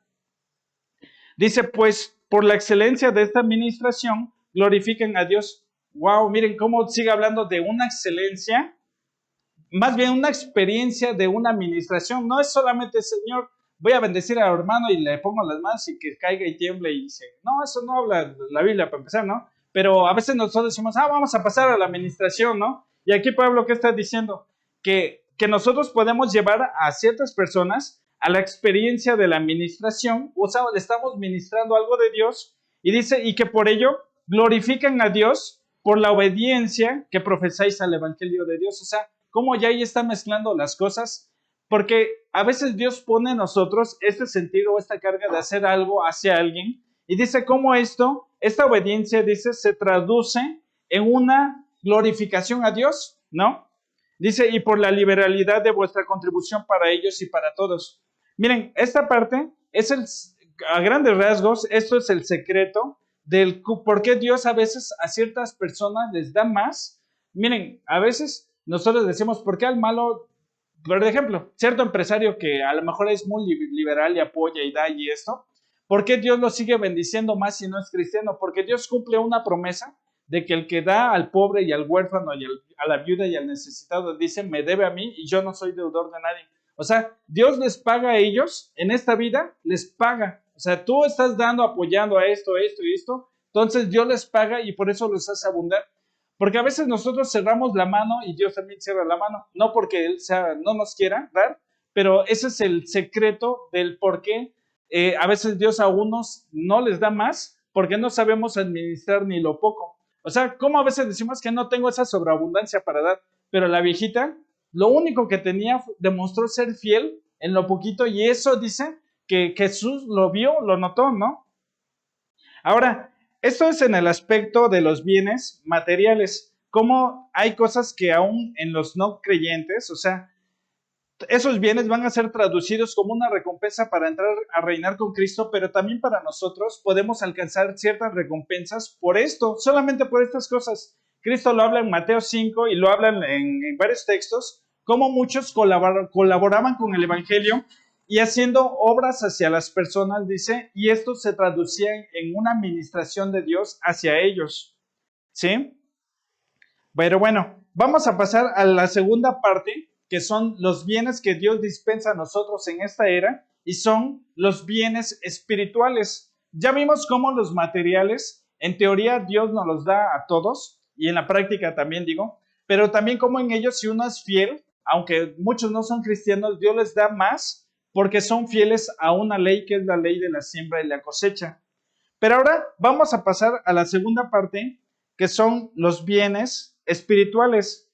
Dice, pues, por la excelencia de esta administración, glorifiquen a Dios. Wow, miren cómo sigue hablando de una excelencia, más bien una experiencia de una administración. No es solamente, Señor, voy a bendecir al hermano y le pongo las manos y que caiga y tiemble y dice, no, eso no habla la Biblia para empezar, ¿no? Pero a veces nosotros decimos, vamos a pasar a la administración, ¿no? Y aquí Pablo, ¿qué está diciendo? Que nosotros podemos llevar a ciertas personas a la experiencia de la administración, o sea, le estamos ministrando algo de Dios, y dice, y que por ello glorifican a Dios por la obediencia que profesáis al Evangelio de Dios. O sea, cómo ya ahí está mezclando las cosas, porque a veces Dios pone en nosotros este sentido o esta carga de hacer algo hacia alguien, y dice cómo esta obediencia, dice, se traduce en una glorificación a Dios, ¿no? Dice, y por la liberalidad de vuestra contribución para ellos y para todos. Miren, esta parte es a grandes rasgos, esto es el secreto del por qué Dios a veces a ciertas personas les da más. Miren, a veces nosotros decimos, ¿por qué al malo? Por ejemplo, cierto empresario que a lo mejor es muy liberal y apoya y da y esto, ¿por qué Dios lo sigue bendiciendo más si no es cristiano? Porque Dios cumple una promesa de que el que da al pobre y al huérfano y a la viuda y al necesitado, dice, me debe a mí y yo no soy deudor de nadie. O sea, Dios les paga a ellos, en esta vida les paga. O sea, tú estás dando, apoyando a esto y esto, entonces Dios les paga y por eso los hace abundar. Porque a veces nosotros cerramos la mano y Dios también cierra la mano, no porque Él no nos quiera dar, pero ese es el secreto del por qué a veces Dios a unos no les da más, porque no sabemos administrar ni lo poco. O sea, como a veces decimos que no tengo esa sobreabundancia para dar, pero la viejita, lo único que tenía, demostró ser fiel en lo poquito, y eso dice que Jesús lo vio, lo notó, ¿no? Ahora, esto es en el aspecto de los bienes materiales, como hay cosas que aún en los no creyentes, o sea, esos bienes van a ser traducidos como una recompensa para entrar a reinar con Cristo, pero también para nosotros podemos alcanzar ciertas recompensas por esto, solamente por estas cosas. Cristo lo habla en Mateo 5 y lo hablan en varios textos, como muchos colaboraban con el Evangelio y haciendo obras hacia las personas, dice, y esto se traducía en una administración de Dios hacia ellos. ¿Sí? Pero bueno, vamos a pasar a la segunda parte, que son los bienes que Dios dispensa a nosotros en esta era, y son los bienes espirituales. Ya vimos cómo los materiales, en teoría Dios nos los da a todos, y en la práctica también digo, pero también como en ellos si uno es fiel, aunque muchos no son cristianos, Dios les da más porque son fieles a una ley que es la ley de la siembra y la cosecha. Pero ahora vamos a pasar a la segunda parte, que son los bienes espirituales.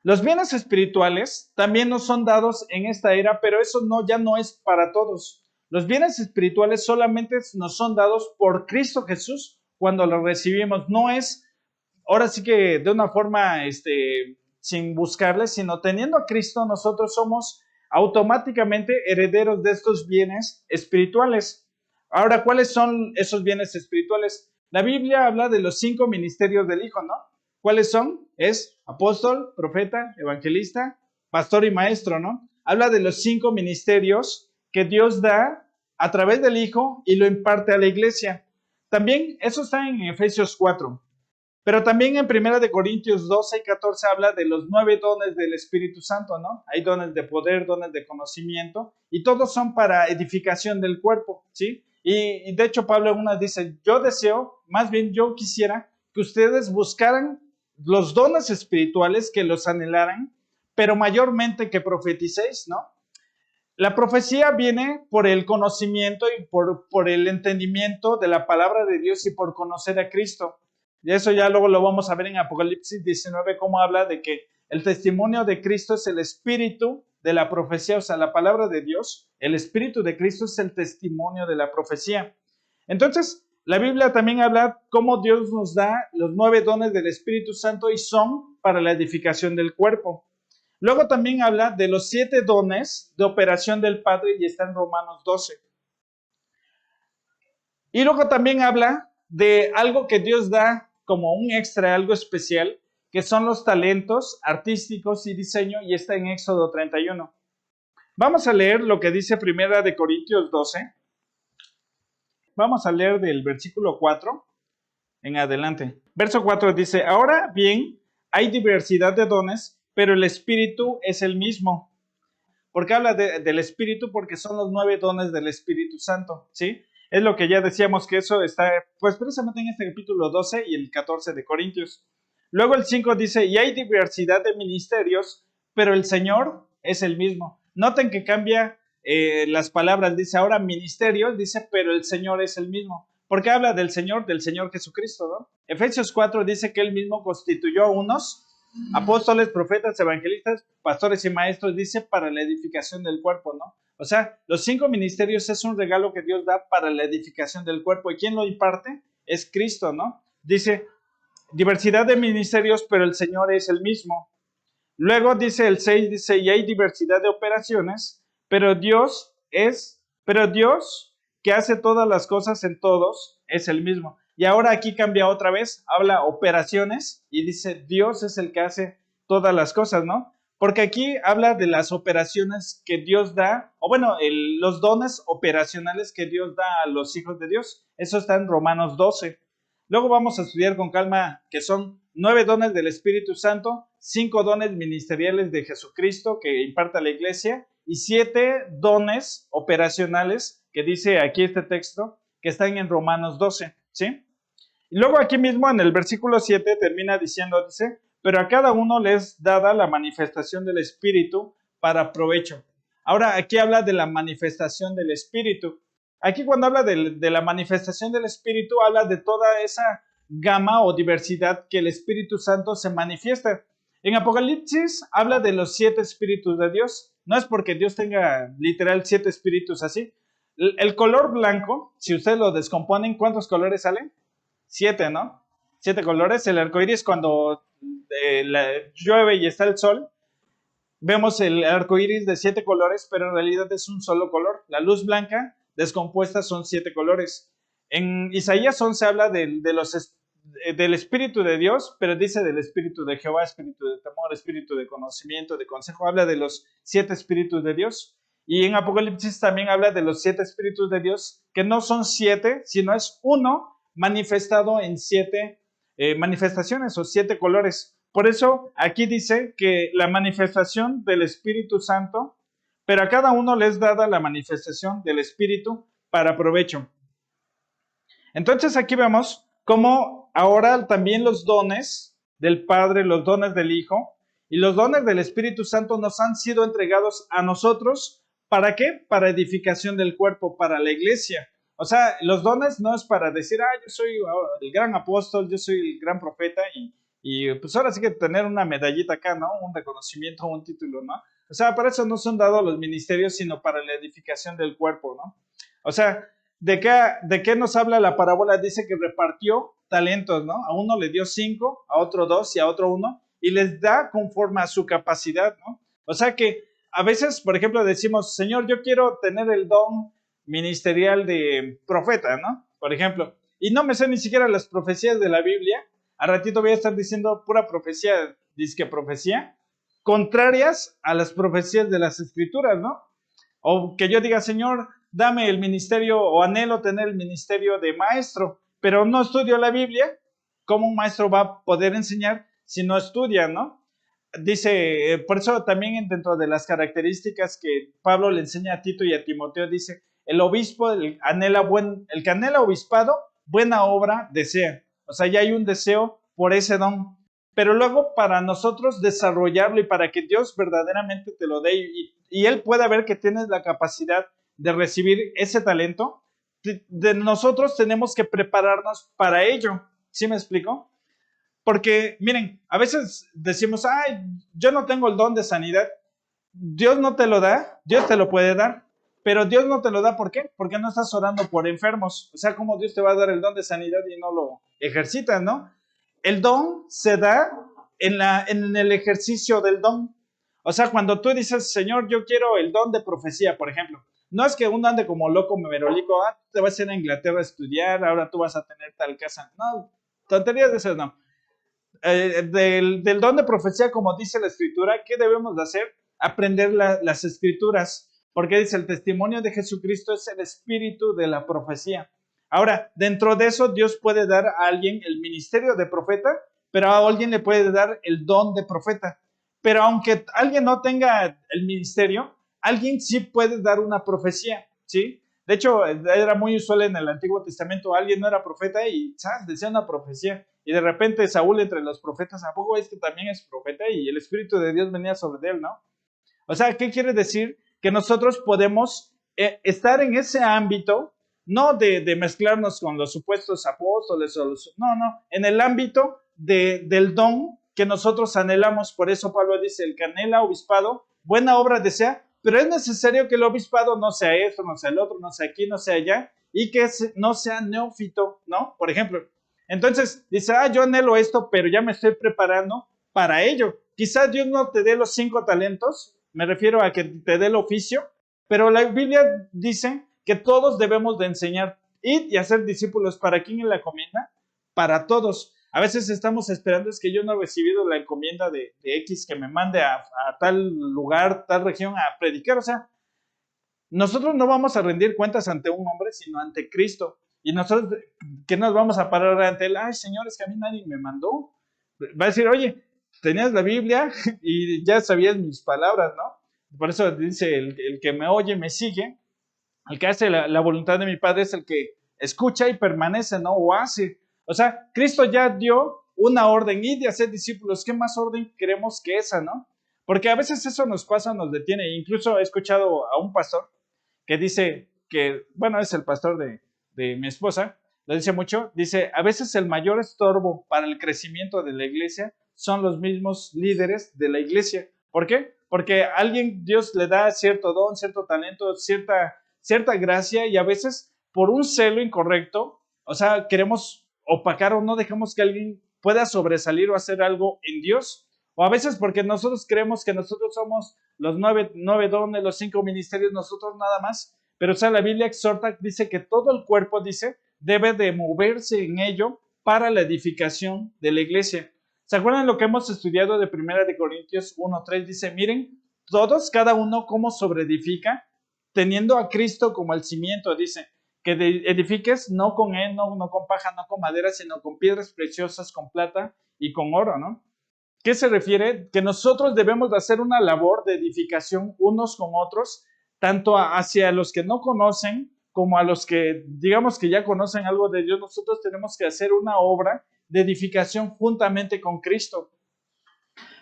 Los bienes espirituales también nos son dados en esta era, pero eso ya no es para todos. Los bienes espirituales solamente nos son dados por Cristo Jesús cuando los recibimos. No es, ahora sí que de una forma sin buscarle, sino teniendo a Cristo nosotros somos automáticamente herederos de estos bienes espirituales. Ahora, ¿cuáles son esos bienes espirituales? La Biblia habla de los 5 ministerios del Hijo, ¿no? ¿Cuáles son? Es apóstol, profeta, evangelista, pastor y maestro, ¿no? Habla de los 5 ministerios que Dios da a través del Hijo y lo imparte a la iglesia. También eso está en Efesios 4. Pero también en 1 Corintios 12 y 14 habla de los 9 dones del Espíritu Santo, ¿no? Hay dones de poder, dones de conocimiento, y todos son para edificación del cuerpo, ¿sí? Y de hecho Pablo en una dice, yo deseo, más bien yo quisiera que ustedes buscaran los dones espirituales, que los anhelaran, pero mayormente que profeticéis, ¿no? La profecía viene por el conocimiento y por el entendimiento de la palabra de Dios y por conocer a Cristo. Y eso ya luego lo vamos a ver en Apocalipsis 19, cómo habla de que el testimonio de Cristo es el espíritu de la profecía, o sea, la palabra de Dios, el espíritu de Cristo es el testimonio de la profecía. Entonces, la Biblia también habla cómo Dios nos da los 9 dones del Espíritu Santo y son para la edificación del cuerpo. Luego también habla de los 7 dones de operación del Padre y está en Romanos 12. Y luego también habla de algo que Dios da como un extra, algo especial, que son los talentos artísticos y diseño, y está en Éxodo 31. Vamos a leer lo que dice 1 Corintios 12. Vamos a leer del versículo 4 en adelante. Verso 4 dice, ahora bien, hay diversidad de dones, pero el Espíritu es el mismo. ¿Por qué habla del Espíritu? Porque son los 9 dones del Espíritu Santo, ¿sí? Es lo que ya decíamos que eso está, pues precisamente en este capítulo 12 y el 14 de Corintios. Luego el 5 dice, y hay diversidad de ministerios, pero el Señor es el mismo. Noten que cambia las palabras, dice ahora ministerios, dice, pero el Señor es el mismo. ¿Por qué habla del Señor Jesucristo, ¿no? Efesios 4 dice que Él mismo constituyó a unos apóstoles, profetas, evangelistas, pastores y maestros, dice, para la edificación del cuerpo, ¿no? O sea, los 5 ministerios es un regalo que Dios da para la edificación del cuerpo. ¿Y quién lo imparte? Es Cristo, ¿no? Dice, diversidad de ministerios, pero el Señor es el mismo. Luego dice el 6, dice, y hay diversidad de operaciones, pero Dios que hace todas las cosas en todos, es el mismo. Y ahora aquí cambia otra vez, habla operaciones y dice, Dios es el que hace todas las cosas, ¿no? Porque aquí habla de las operaciones que Dios da, o bueno, los dones operacionales que Dios da a los hijos de Dios. Eso está en Romanos 12. Luego vamos a estudiar con calma que son 9 dones del Espíritu Santo, 5 dones ministeriales de Jesucristo que imparte a la iglesia y 7 dones operacionales que dice aquí este texto que están en Romanos 12, ¿sí? Y luego aquí mismo en el versículo 7 termina diciendo, dice, pero a cada uno les dada la manifestación del Espíritu para provecho. Ahora aquí habla de la manifestación del Espíritu. Aquí cuando habla de la manifestación del Espíritu, habla de toda esa gama o diversidad que el Espíritu Santo se manifiesta. En Apocalipsis habla de los 7 espíritus de Dios. No es porque Dios tenga literal 7 espíritus así. El color blanco, si ustedes lo descomponen, ¿cuántos colores salen? 7, ¿no? 7 colores. El arco iris cuando llueve y está el sol, vemos el arco iris de 7 colores, pero en realidad es un solo color. La luz blanca descompuesta son 7 colores. En Isaías 11 habla del Espíritu de Dios, pero dice del Espíritu de Jehová, Espíritu de temor, Espíritu de conocimiento, de consejo. Habla de los 7 Espíritus de Dios. Y en Apocalipsis también habla de los 7 Espíritus de Dios, que no son 7, sino es uno manifestado en 7 manifestaciones o 7 colores. Por eso aquí dice que la manifestación del Espíritu Santo, pero a cada uno les dada la manifestación del Espíritu para provecho. Entonces aquí vemos cómo ahora también los dones del Padre, los dones del Hijo y los dones del Espíritu Santo nos han sido entregados a nosotros. ¿Para qué? Para edificación del cuerpo, para la iglesia. O sea, los dones no es para decir, yo soy el gran apóstol, yo soy el gran profeta y pues ahora sí que tener una medallita acá, ¿no? Un reconocimiento, un título, ¿no? O sea, para eso no son dados los ministerios, sino para la edificación del cuerpo, ¿no? O sea, ¿de qué nos habla la parábola? Dice que repartió talentos, ¿no? A uno le dio 5, a otro 2 y a otro 1, y les da conforme a su capacidad, ¿no? O sea que a veces, por ejemplo, decimos, Señor, yo quiero tener el don ministerial de profeta, ¿no? Por ejemplo, y no me sé ni siquiera las profecías de la Biblia. A ratito voy a estar diciendo pura profecía, disque profecía, contrarias a las profecías de las Escrituras, ¿no? O que yo diga, Señor, dame el ministerio o anhelo tener el ministerio de maestro, pero no estudio la Biblia. ¿Cómo un maestro va a poder enseñar si no estudia, no? Dice, por eso también dentro de las características que Pablo le enseña a Tito y a Timoteo, dice, el obispo, el que anhela obispado, buena obra desea. O sea, ya hay un deseo por ese don. Pero luego para nosotros desarrollarlo y para que Dios verdaderamente te lo dé y Él pueda ver que tienes la capacidad de recibir ese talento, de nosotros tenemos que prepararnos para ello. ¿Sí me explico? Porque, miren, a veces decimos, ay, yo no tengo el don de sanidad. Dios no te lo da, Dios te lo puede dar, pero Dios no te lo da, ¿por qué? Porque no estás orando por enfermos. O sea, ¿cómo Dios te va a dar el don de sanidad y no lo ejercitas, no? El don se da en el ejercicio del don. O sea, cuando tú dices, Señor, yo quiero el don de profecía, por ejemplo, no es que uno ande como loco, merolico, te vas a ir a Inglaterra a estudiar, ahora tú vas a tener tal casa. No, tonterías de esas no. Del don de profecía, como dice la escritura, ¿qué debemos de hacer? Aprender las escrituras, porque dice, el testimonio de Jesucristo es el espíritu de la profecía. Ahora, dentro de eso, Dios puede dar a alguien el ministerio de profeta, pero a alguien le puede dar el don de profeta. Pero aunque alguien no tenga el ministerio, alguien sí puede dar una profecía, ¿sí? De hecho, era muy usual en el Antiguo Testamento, alguien no era profeta y ¿sabes? Decía una profecía. Y de repente Saúl entre los profetas, ¿a poco este también es profeta? Y el Espíritu de Dios venía sobre él, ¿no? O sea, ¿qué quiere decir? Que nosotros podemos estar en ese ámbito, no de mezclarnos con los supuestos apóstoles, no, en el ámbito del don que nosotros anhelamos. Por eso Pablo dice, el que anhela obispado, buena obra desea, pero es necesario que el obispado no sea esto, no sea el otro, no sea aquí, no sea allá, y que no sea neófito, ¿no? Por ejemplo, entonces dice, yo anhelo esto, pero ya me estoy preparando para ello. Quizás Dios no te dé los 5 talentos, me refiero a que te dé el oficio, pero la Biblia dice que todos debemos de enseñar, ir y hacer discípulos. ¿Para quién es la encomienda? Para todos. A veces estamos esperando, es que yo no he recibido la encomienda de X que me mande a tal lugar, tal región a predicar. O sea, nosotros no vamos a rendir cuentas ante un hombre, sino ante Cristo. Y nosotros, ¿qué nos vamos a parar ante él? Ay, Señor, es que a mí nadie me mandó. Va a decir, oye, tenías la Biblia y ya sabías mis palabras, ¿no? Por eso dice, el que me oye, me sigue. El que hace la voluntad de mi Padre es el que escucha y permanece, ¿no? O hace. O sea, Cristo ya dio una orden y de hacer discípulos. ¿Qué más orden queremos que esa, no? Porque a veces eso nos pasa, nos detiene. Incluso he escuchado a un pastor que dice que, bueno, es el pastor de mi esposa, lo dice mucho, dice, a veces el mayor estorbo para el crecimiento de la iglesia son los mismos líderes de la iglesia. ¿Por qué? Porque a alguien Dios le da cierto don, cierto talento, cierta gracia y a veces por un celo incorrecto, o sea, queremos opacar o no dejamos que alguien pueda sobresalir o hacer algo en Dios. O a veces porque nosotros creemos que nosotros somos los 9 dones, los 5 ministerios, nosotros nada más. Pero o sea, la Biblia exhorta, dice que todo el cuerpo, dice, debe de moverse en ello para la edificación de la iglesia. ¿Se acuerdan lo que hemos estudiado de 1 Corintios 1:3? Dice, miren, todos, cada uno, cómo sobreedifica, teniendo a Cristo como el cimiento, dice, que edifiques no con heno, no con paja, no con madera, sino con piedras preciosas, con plata y con oro, ¿no? ¿Qué se refiere? Que nosotros debemos de hacer una labor de edificación unos con otros, tanto hacia los que no conocen como a los que digamos que ya conocen algo de Dios. Nosotros tenemos que hacer una obra de edificación juntamente con Cristo.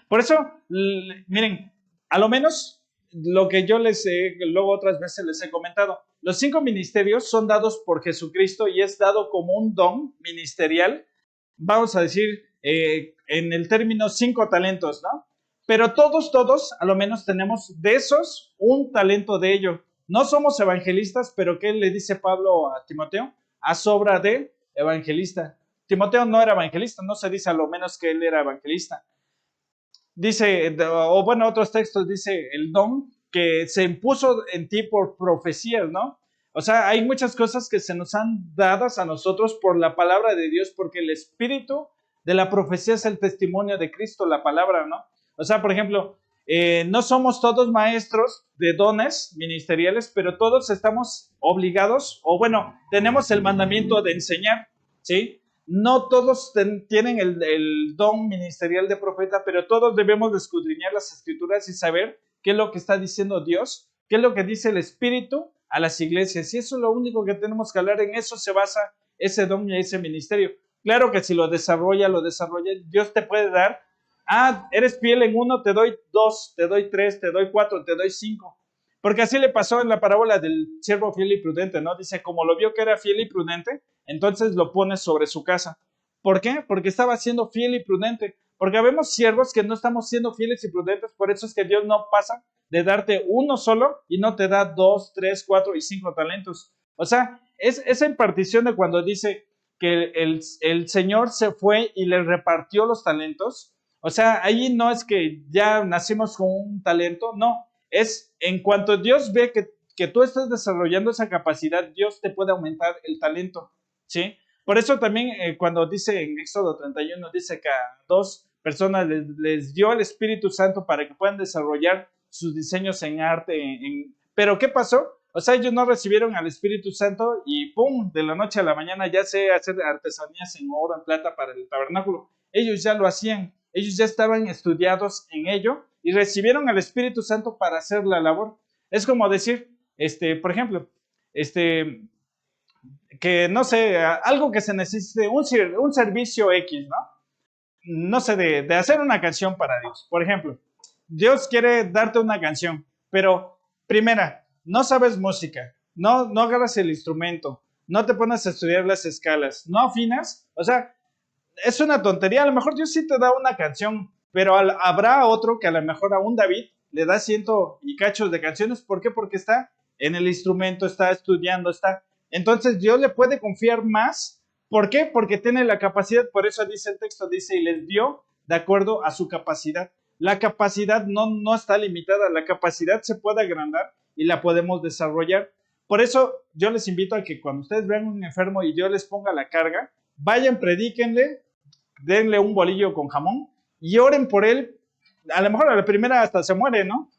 Por eso, miren, a lo menos lo que yo luego otras veces les he comentado, los 5 ministerios son dados por Jesucristo y es dado como un don ministerial, vamos a decir, en el término 5 talentos, ¿no? Pero todos, a lo menos tenemos de esos un talento de ello. No somos evangelistas, pero ¿qué le dice Pablo a Timoteo? A sobra de evangelista. Timoteo no era evangelista, no se dice a lo menos que él era evangelista. Dice, o bueno, otros textos dice el don que se impuso en ti por profecías, ¿no? O sea, hay muchas cosas que se nos han dadas a nosotros por la palabra de Dios, porque el espíritu de la profecía es el testimonio de Cristo, la palabra, ¿no? O sea, por ejemplo, No somos todos maestros de dones ministeriales, pero todos estamos obligados, o bueno, tenemos el mandamiento de enseñar, ¿sí? No todos tienen el don ministerial de profeta, pero todos debemos de escudriñar las escrituras y saber qué es lo que está diciendo Dios, qué es lo que dice el Espíritu a las iglesias. Y eso es lo único que tenemos que hablar, en eso se basa ese don y ese ministerio. Claro que si lo desarrolla, Dios te puede dar. Eres fiel en uno, te doy dos, te doy tres, te doy cuatro, te doy cinco. Porque así le pasó en la parábola del siervo fiel y prudente, ¿no? Dice, como lo vio que era fiel y prudente, entonces lo pone sobre su casa. ¿Por qué? Porque estaba siendo fiel y prudente. Porque habemos siervos que no estamos siendo fieles y prudentes, por eso es que Dios no pasa de darte uno solo y no te da 2, 3, 4 y 5 talentos. O sea, es esa impartición de cuando dice que el Señor se fue y le repartió los talentos. O sea, ahí no es que ya nacimos con un talento, no. Es en cuanto Dios ve que tú estás desarrollando esa capacidad, Dios te puede aumentar el talento, ¿sí? Por eso también cuando dice en Éxodo 31, dice que a dos personas les dio el Espíritu Santo para que puedan desarrollar sus diseños en arte. Pero ¿qué pasó? O sea, ellos no recibieron al Espíritu Santo y ¡pum! De la noche a la mañana ya sé hacer artesanías en oro, en plata para el tabernáculo. Ellos ya lo hacían, ellos ya estaban estudiados en ello y recibieron al Espíritu Santo para hacer la labor. Es como decir, por ejemplo, que no sé, algo que se necesite, un servicio X, ¿no? No sé, de hacer una canción para Dios. Por ejemplo, Dios quiere darte una canción, pero primera, no sabes música, no agarras el instrumento, no te pones a estudiar las escalas, no afinas, o sea, es una tontería. A lo mejor Dios sí te da una canción, pero habrá otro que a lo mejor a un David le da ciento y cachos de canciones. ¿Por qué? Porque está en el instrumento, está estudiando, está. Entonces Dios le puede confiar más. ¿Por qué? Porque tiene la capacidad. Por eso dice el texto, dice, y les dio de acuerdo a su capacidad. La capacidad no está limitada, la capacidad se puede agrandar y la podemos desarrollar. Por eso yo les invito a que cuando ustedes vean un enfermo y Dios les ponga la carga, vayan, predíquenle, denle un bolillo con jamón y oren por él. A lo mejor a la primera hasta se muere, ¿no?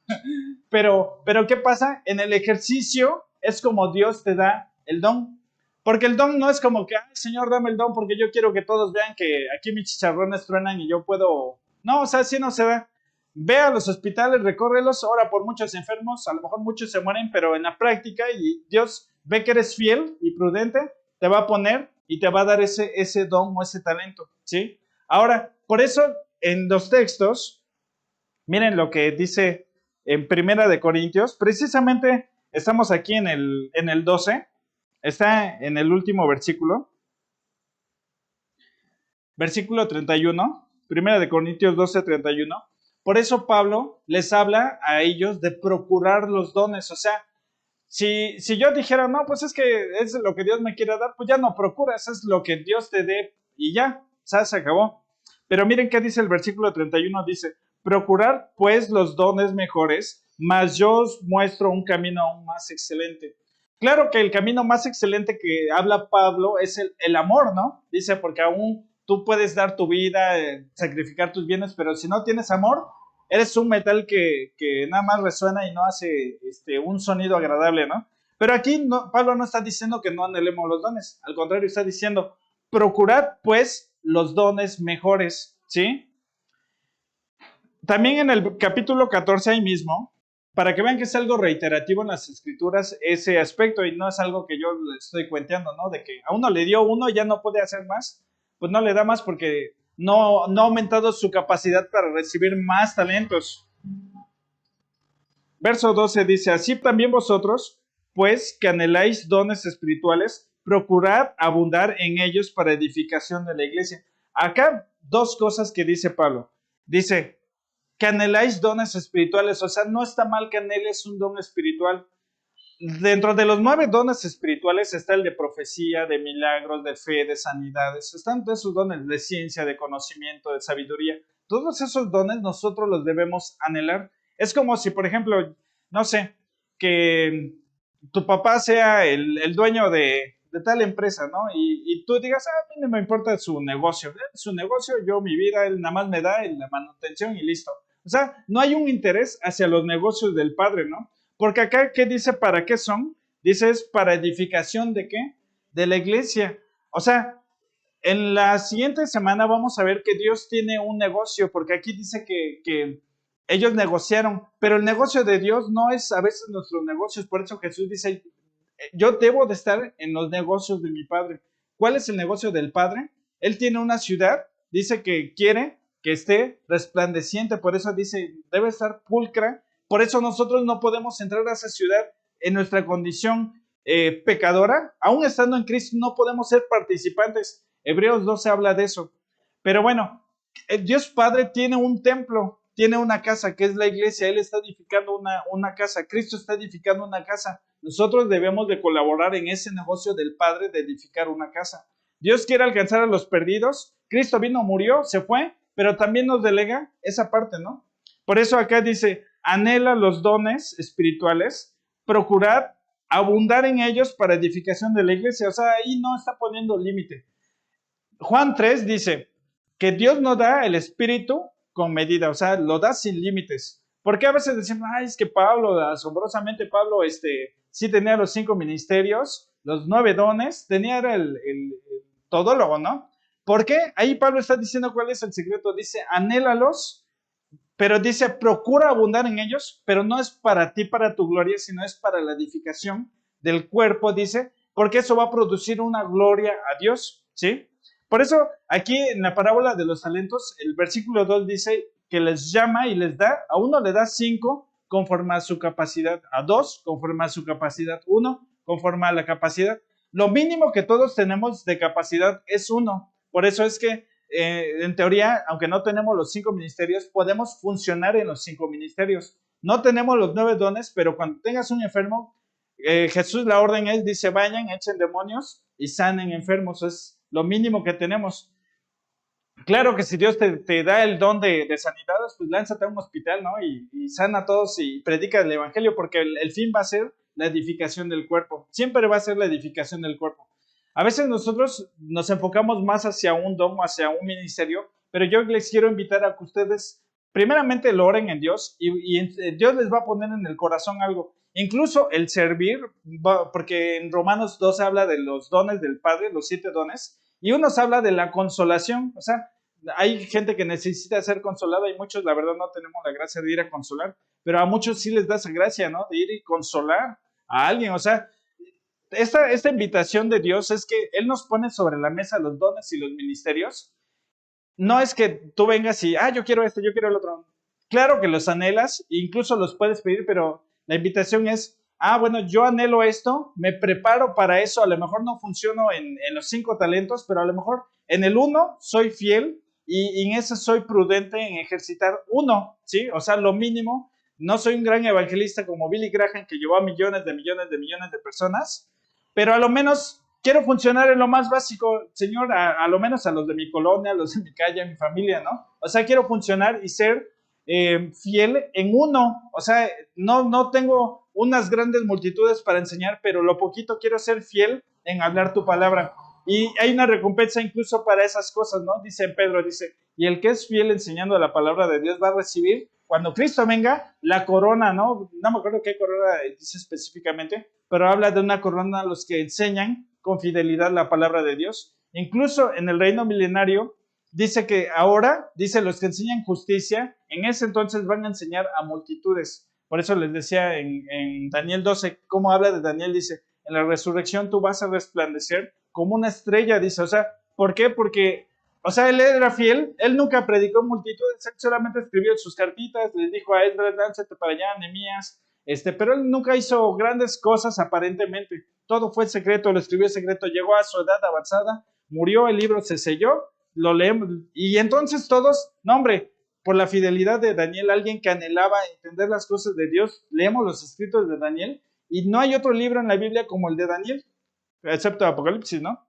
Pero ¿qué pasa? En el ejercicio es como Dios te da el don. Porque el don no es como que, ay, Señor, dame el don porque yo quiero que todos vean que aquí mis chicharrones truenan y yo puedo. No, o sea, así no se da. Ve a los hospitales, recórrelos, ora por muchos enfermos, a lo mejor muchos se mueren, pero en la práctica, y Dios ve que eres fiel y prudente, te va a poner y te va a dar ese don o ese talento, ¿sí? Ahora, por eso en los textos, miren lo que dice en Primera de Corintios, precisamente estamos aquí en el 12, está en el último versículo, versículo 31, Primera de Corintios 12, 31. Por eso Pablo les habla a ellos de procurar los dones. O sea, si yo dijera, no, pues es que es lo que Dios me quiere dar, pues ya no procuras, es lo que Dios te dé y ya, o sea, se acabó. Pero miren qué dice el versículo 31, dice, procurar pues los dones mejores, mas yo os muestro un camino aún más excelente. Claro que el camino más excelente que habla Pablo es el amor, ¿no? Dice, porque aún tú puedes dar tu vida, sacrificar tus bienes, pero si no tienes amor, eres un metal que nada más resuena y no hace un sonido agradable, ¿no? Pero aquí Pablo no está diciendo que no anhelemos los dones, al contrario, está diciendo, procurad pues los dones mejores, ¿sí? También en el capítulo 14 ahí mismo, para que vean que es algo reiterativo en las escrituras ese aspecto y no es algo que yo le estoy cuenteando, ¿no? De que a uno le dio uno y ya no puede hacer más, pues no le da más porque no ha aumentado su capacidad para recibir más talentos. Verso 12 dice, así también vosotros, pues que anheláis dones espirituales, procurad abundar en ellos para edificación de la iglesia. Acá dos cosas que dice Pablo. Dice, que anheláis dones espirituales, o sea, no está mal que anheles un don espiritual. Dentro de los 9 dones espirituales está el de profecía, de milagros, de fe, de sanidades. Están todos esos dones de ciencia, de conocimiento, de sabiduría. Todos esos dones nosotros los debemos anhelar. Es como si, por ejemplo, no sé, que tu papá sea el dueño de tal empresa, ¿no? Y tú digas, a mí no me importa su negocio, yo mi vida, él nada más me da la manutención y listo. O sea, no hay un interés hacia los negocios del Padre, ¿no? Porque acá, ¿qué dice? ¿Para qué son? Dice, es para edificación de qué? De la iglesia. O sea, en la siguiente semana vamos a ver que Dios tiene un negocio, porque aquí dice que ellos negociaron, pero el negocio de Dios no es a veces nuestros negocios. Por eso Jesús dice, yo debo de estar en los negocios de mi Padre. ¿Cuál es el negocio del Padre? Él tiene una ciudad, dice que quiere que esté resplandeciente, por eso dice, debe estar pulcra. Por eso nosotros no podemos entrar a esa ciudad en nuestra condición pecadora. Aún estando en Cristo no podemos ser participantes. Hebreos 12 habla de eso. Pero bueno, el Dios Padre tiene un templo, tiene una casa que es la iglesia. Él está edificando una casa. Cristo está edificando una casa. Nosotros debemos de colaborar en ese negocio del Padre de edificar una casa. Dios quiere alcanzar a los perdidos. Cristo vino, murió, se fue, pero también nos delega esa parte, ¿no? Por eso acá dice, anhela los dones espirituales, procurad abundar en ellos para edificación de la iglesia. O sea, ahí no está poniendo límite. Juan 3 dice que Dios no da el espíritu con medida, o sea, lo da sin límites. Porque a veces decimos, ay, es que Pablo, asombrosamente Pablo, sí tenía los 5 ministerios, los 9 dones, tenía el todólogo, ¿no? ¿Por qué? Ahí Pablo está diciendo cuál es el secreto. Dice, anhélalos, pero dice, procura abundar en ellos, pero no es para ti, para tu gloria, sino es para la edificación del cuerpo, dice, porque eso va a producir una gloria a Dios, ¿sí? Por eso, aquí en la parábola de los talentos, el versículo 2 dice que les llama y les da, a uno le da 5 conforme a su capacidad, a 2 conforme a su capacidad, 1 conforme a la capacidad. Lo mínimo que todos tenemos de capacidad es 1. Por eso es que, en teoría, aunque no tenemos los 5 ministerios, podemos funcionar en los 5 ministerios. No tenemos los 9 dones, pero cuando tengas un enfermo, Jesús la orden es, dice, vayan, echen demonios y sanen enfermos. Es lo mínimo que tenemos. Claro que si Dios te da el don de sanidades, pues lánzate a un hospital, ¿no? Y sana a todos y predica el evangelio, porque el fin va a ser la edificación del cuerpo. Siempre va a ser la edificación del cuerpo. A veces nosotros nos enfocamos más hacia un don, hacia un ministerio, pero yo les quiero invitar a que ustedes primeramente lo oren en Dios y Dios les va a poner en el corazón algo. Incluso el servir, porque en Romanos 12 habla de los dones del Padre, los 7 dones, y unos habla de la consolación. O sea, hay gente que necesita ser consolada y muchos, la verdad, no tenemos la gracia de ir a consolar, pero a muchos sí les da esa gracia, ¿no? De ir y consolar a alguien. O sea, esta invitación de Dios es que Él nos pone sobre la mesa los dones y los ministerios. No es que tú vengas y, yo quiero esto, yo quiero el otro. Claro que los anhelas, incluso los puedes pedir, pero la invitación es, bueno, yo anhelo esto, me preparo para eso, a lo mejor no funciono en los 5 talentos, pero a lo mejor en el 1 soy fiel y en ese soy prudente en ejercitar 1, ¿sí? O sea, lo mínimo. No soy un gran evangelista como Billy Graham, que llevó a millones de personas, pero a lo menos quiero funcionar en lo más básico, Señor, a lo menos a los de mi colonia, a los de mi calle, a mi familia, ¿no? O sea, quiero funcionar y ser fiel en 1. O sea, no tengo unas grandes multitudes para enseñar, pero lo poquito quiero ser fiel en hablar tu palabra. Y hay una recompensa incluso para esas cosas, ¿no? Dice Pedro, dice, y el que es fiel enseñando la palabra de Dios va a recibir, cuando Cristo venga, la corona, ¿no? No me acuerdo qué corona dice específicamente, pero habla de una corona a los que enseñan con fidelidad la palabra de Dios. Incluso en el reino milenario, dice que ahora, dice, los que enseñan justicia, en ese entonces van a enseñar a multitudes. Por eso les decía en Daniel 12, cómo habla de Daniel, dice, en la resurrección tú vas a resplandecer como una estrella, dice. O sea, ¿por qué? Porque, o sea, él era fiel, él nunca predicó en multitudes, él solamente escribió sus cartitas, les dijo a Esdras, lánzate para allá, Nehemías, pero él nunca hizo grandes cosas aparentemente. Todo fue secreto, lo escribió secreto, llegó a su edad avanzada, murió, el libro se selló, lo leemos, y entonces todos, no hombre, por la fidelidad de Daniel, alguien que anhelaba entender las cosas de Dios, leemos los escritos de Daniel, y no hay otro libro en la Biblia como el de Daniel, excepto Apocalipsis, ¿no?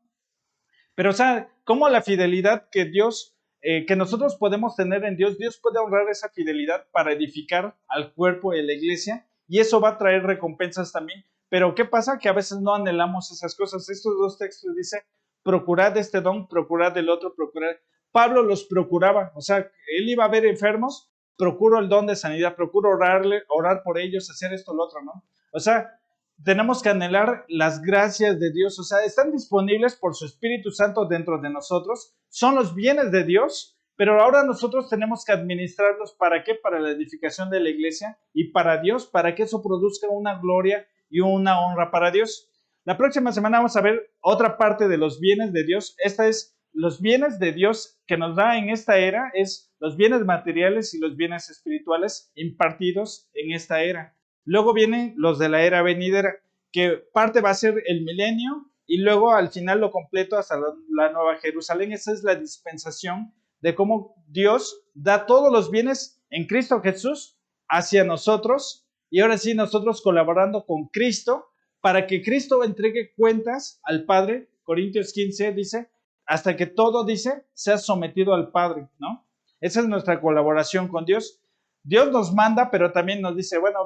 Pero, o sea, cómo la fidelidad que Dios, que nosotros podemos tener en Dios, Dios puede honrar esa fidelidad para edificar al cuerpo de la iglesia, y eso va a traer recompensas también. Pero, ¿qué pasa? Que a veces no anhelamos esas cosas. Estos 2 textos dicen, procurad este don, procurad el otro, procurad. Pablo los procuraba, o sea, él iba a ver enfermos procuro el don de sanidad, procuro orar por ellos, hacer esto, lo otro, ¿no? O sea, tenemos que anhelar las gracias de Dios, o sea, están disponibles por su Espíritu Santo dentro de nosotros, son los bienes de Dios, pero ahora nosotros tenemos que administrarlos. ¿Para qué? Para la edificación de la iglesia y para Dios, para que eso produzca una gloria y una honra para Dios. La próxima semana vamos a ver otra parte de los bienes de Dios. Esta es los bienes de Dios que nos da en esta era, es los bienes materiales y los bienes espirituales impartidos en esta era. Luego vienen los de la era venidera, que parte va a ser el milenio y luego al final lo completo hasta la Nueva Jerusalén. Esa es la dispensación de cómo Dios da todos los bienes en Cristo Jesús hacia nosotros y ahora sí nosotros colaborando con Cristo para que Cristo entregue cuentas al Padre. Corintios 15 dice, hasta que todo, dice, sea sometido al Padre, ¿no? Esa es nuestra colaboración con Dios. Dios nos manda, pero también nos dice, bueno,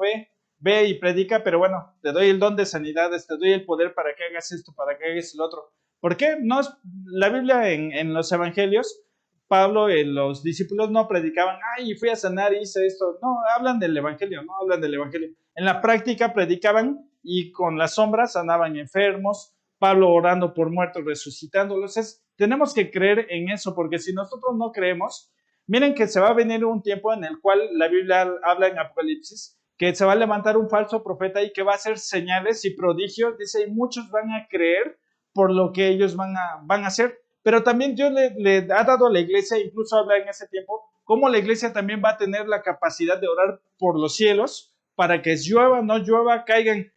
ve y predica, pero bueno, te doy el don de sanidades, te doy el poder para que hagas esto, para que hagas el otro. ¿Por qué? No es, la Biblia en los evangelios, Pablo y los discípulos no predicaban, ay, fui a sanar y hice esto. No, hablan del evangelio, no hablan del evangelio. En la práctica predicaban y con las sombras sanaban enfermos, Pablo orando por muertos, resucitándolos. Tenemos que creer en eso, porque si nosotros no creemos, miren que se va a venir un tiempo en el cual la Biblia habla en Apocalipsis, que se va a levantar un falso profeta y que va a hacer señales y prodigios, dice, y muchos van a creer por lo que ellos van a hacer. Pero también Dios le ha dado a la iglesia, incluso habla en ese tiempo, cómo la iglesia también va a tener la capacidad de orar por los cielos para que llueva, no llueva, caigan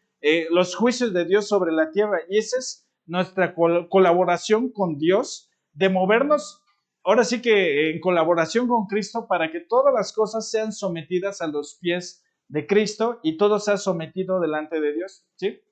los juicios de Dios sobre la tierra. Y esa es nuestra colaboración con Dios, de movernos, ahora sí que en colaboración con Cristo, para que todas las cosas sean sometidas a los pies de Cristo y todo sea sometido delante de Dios, ¿sí?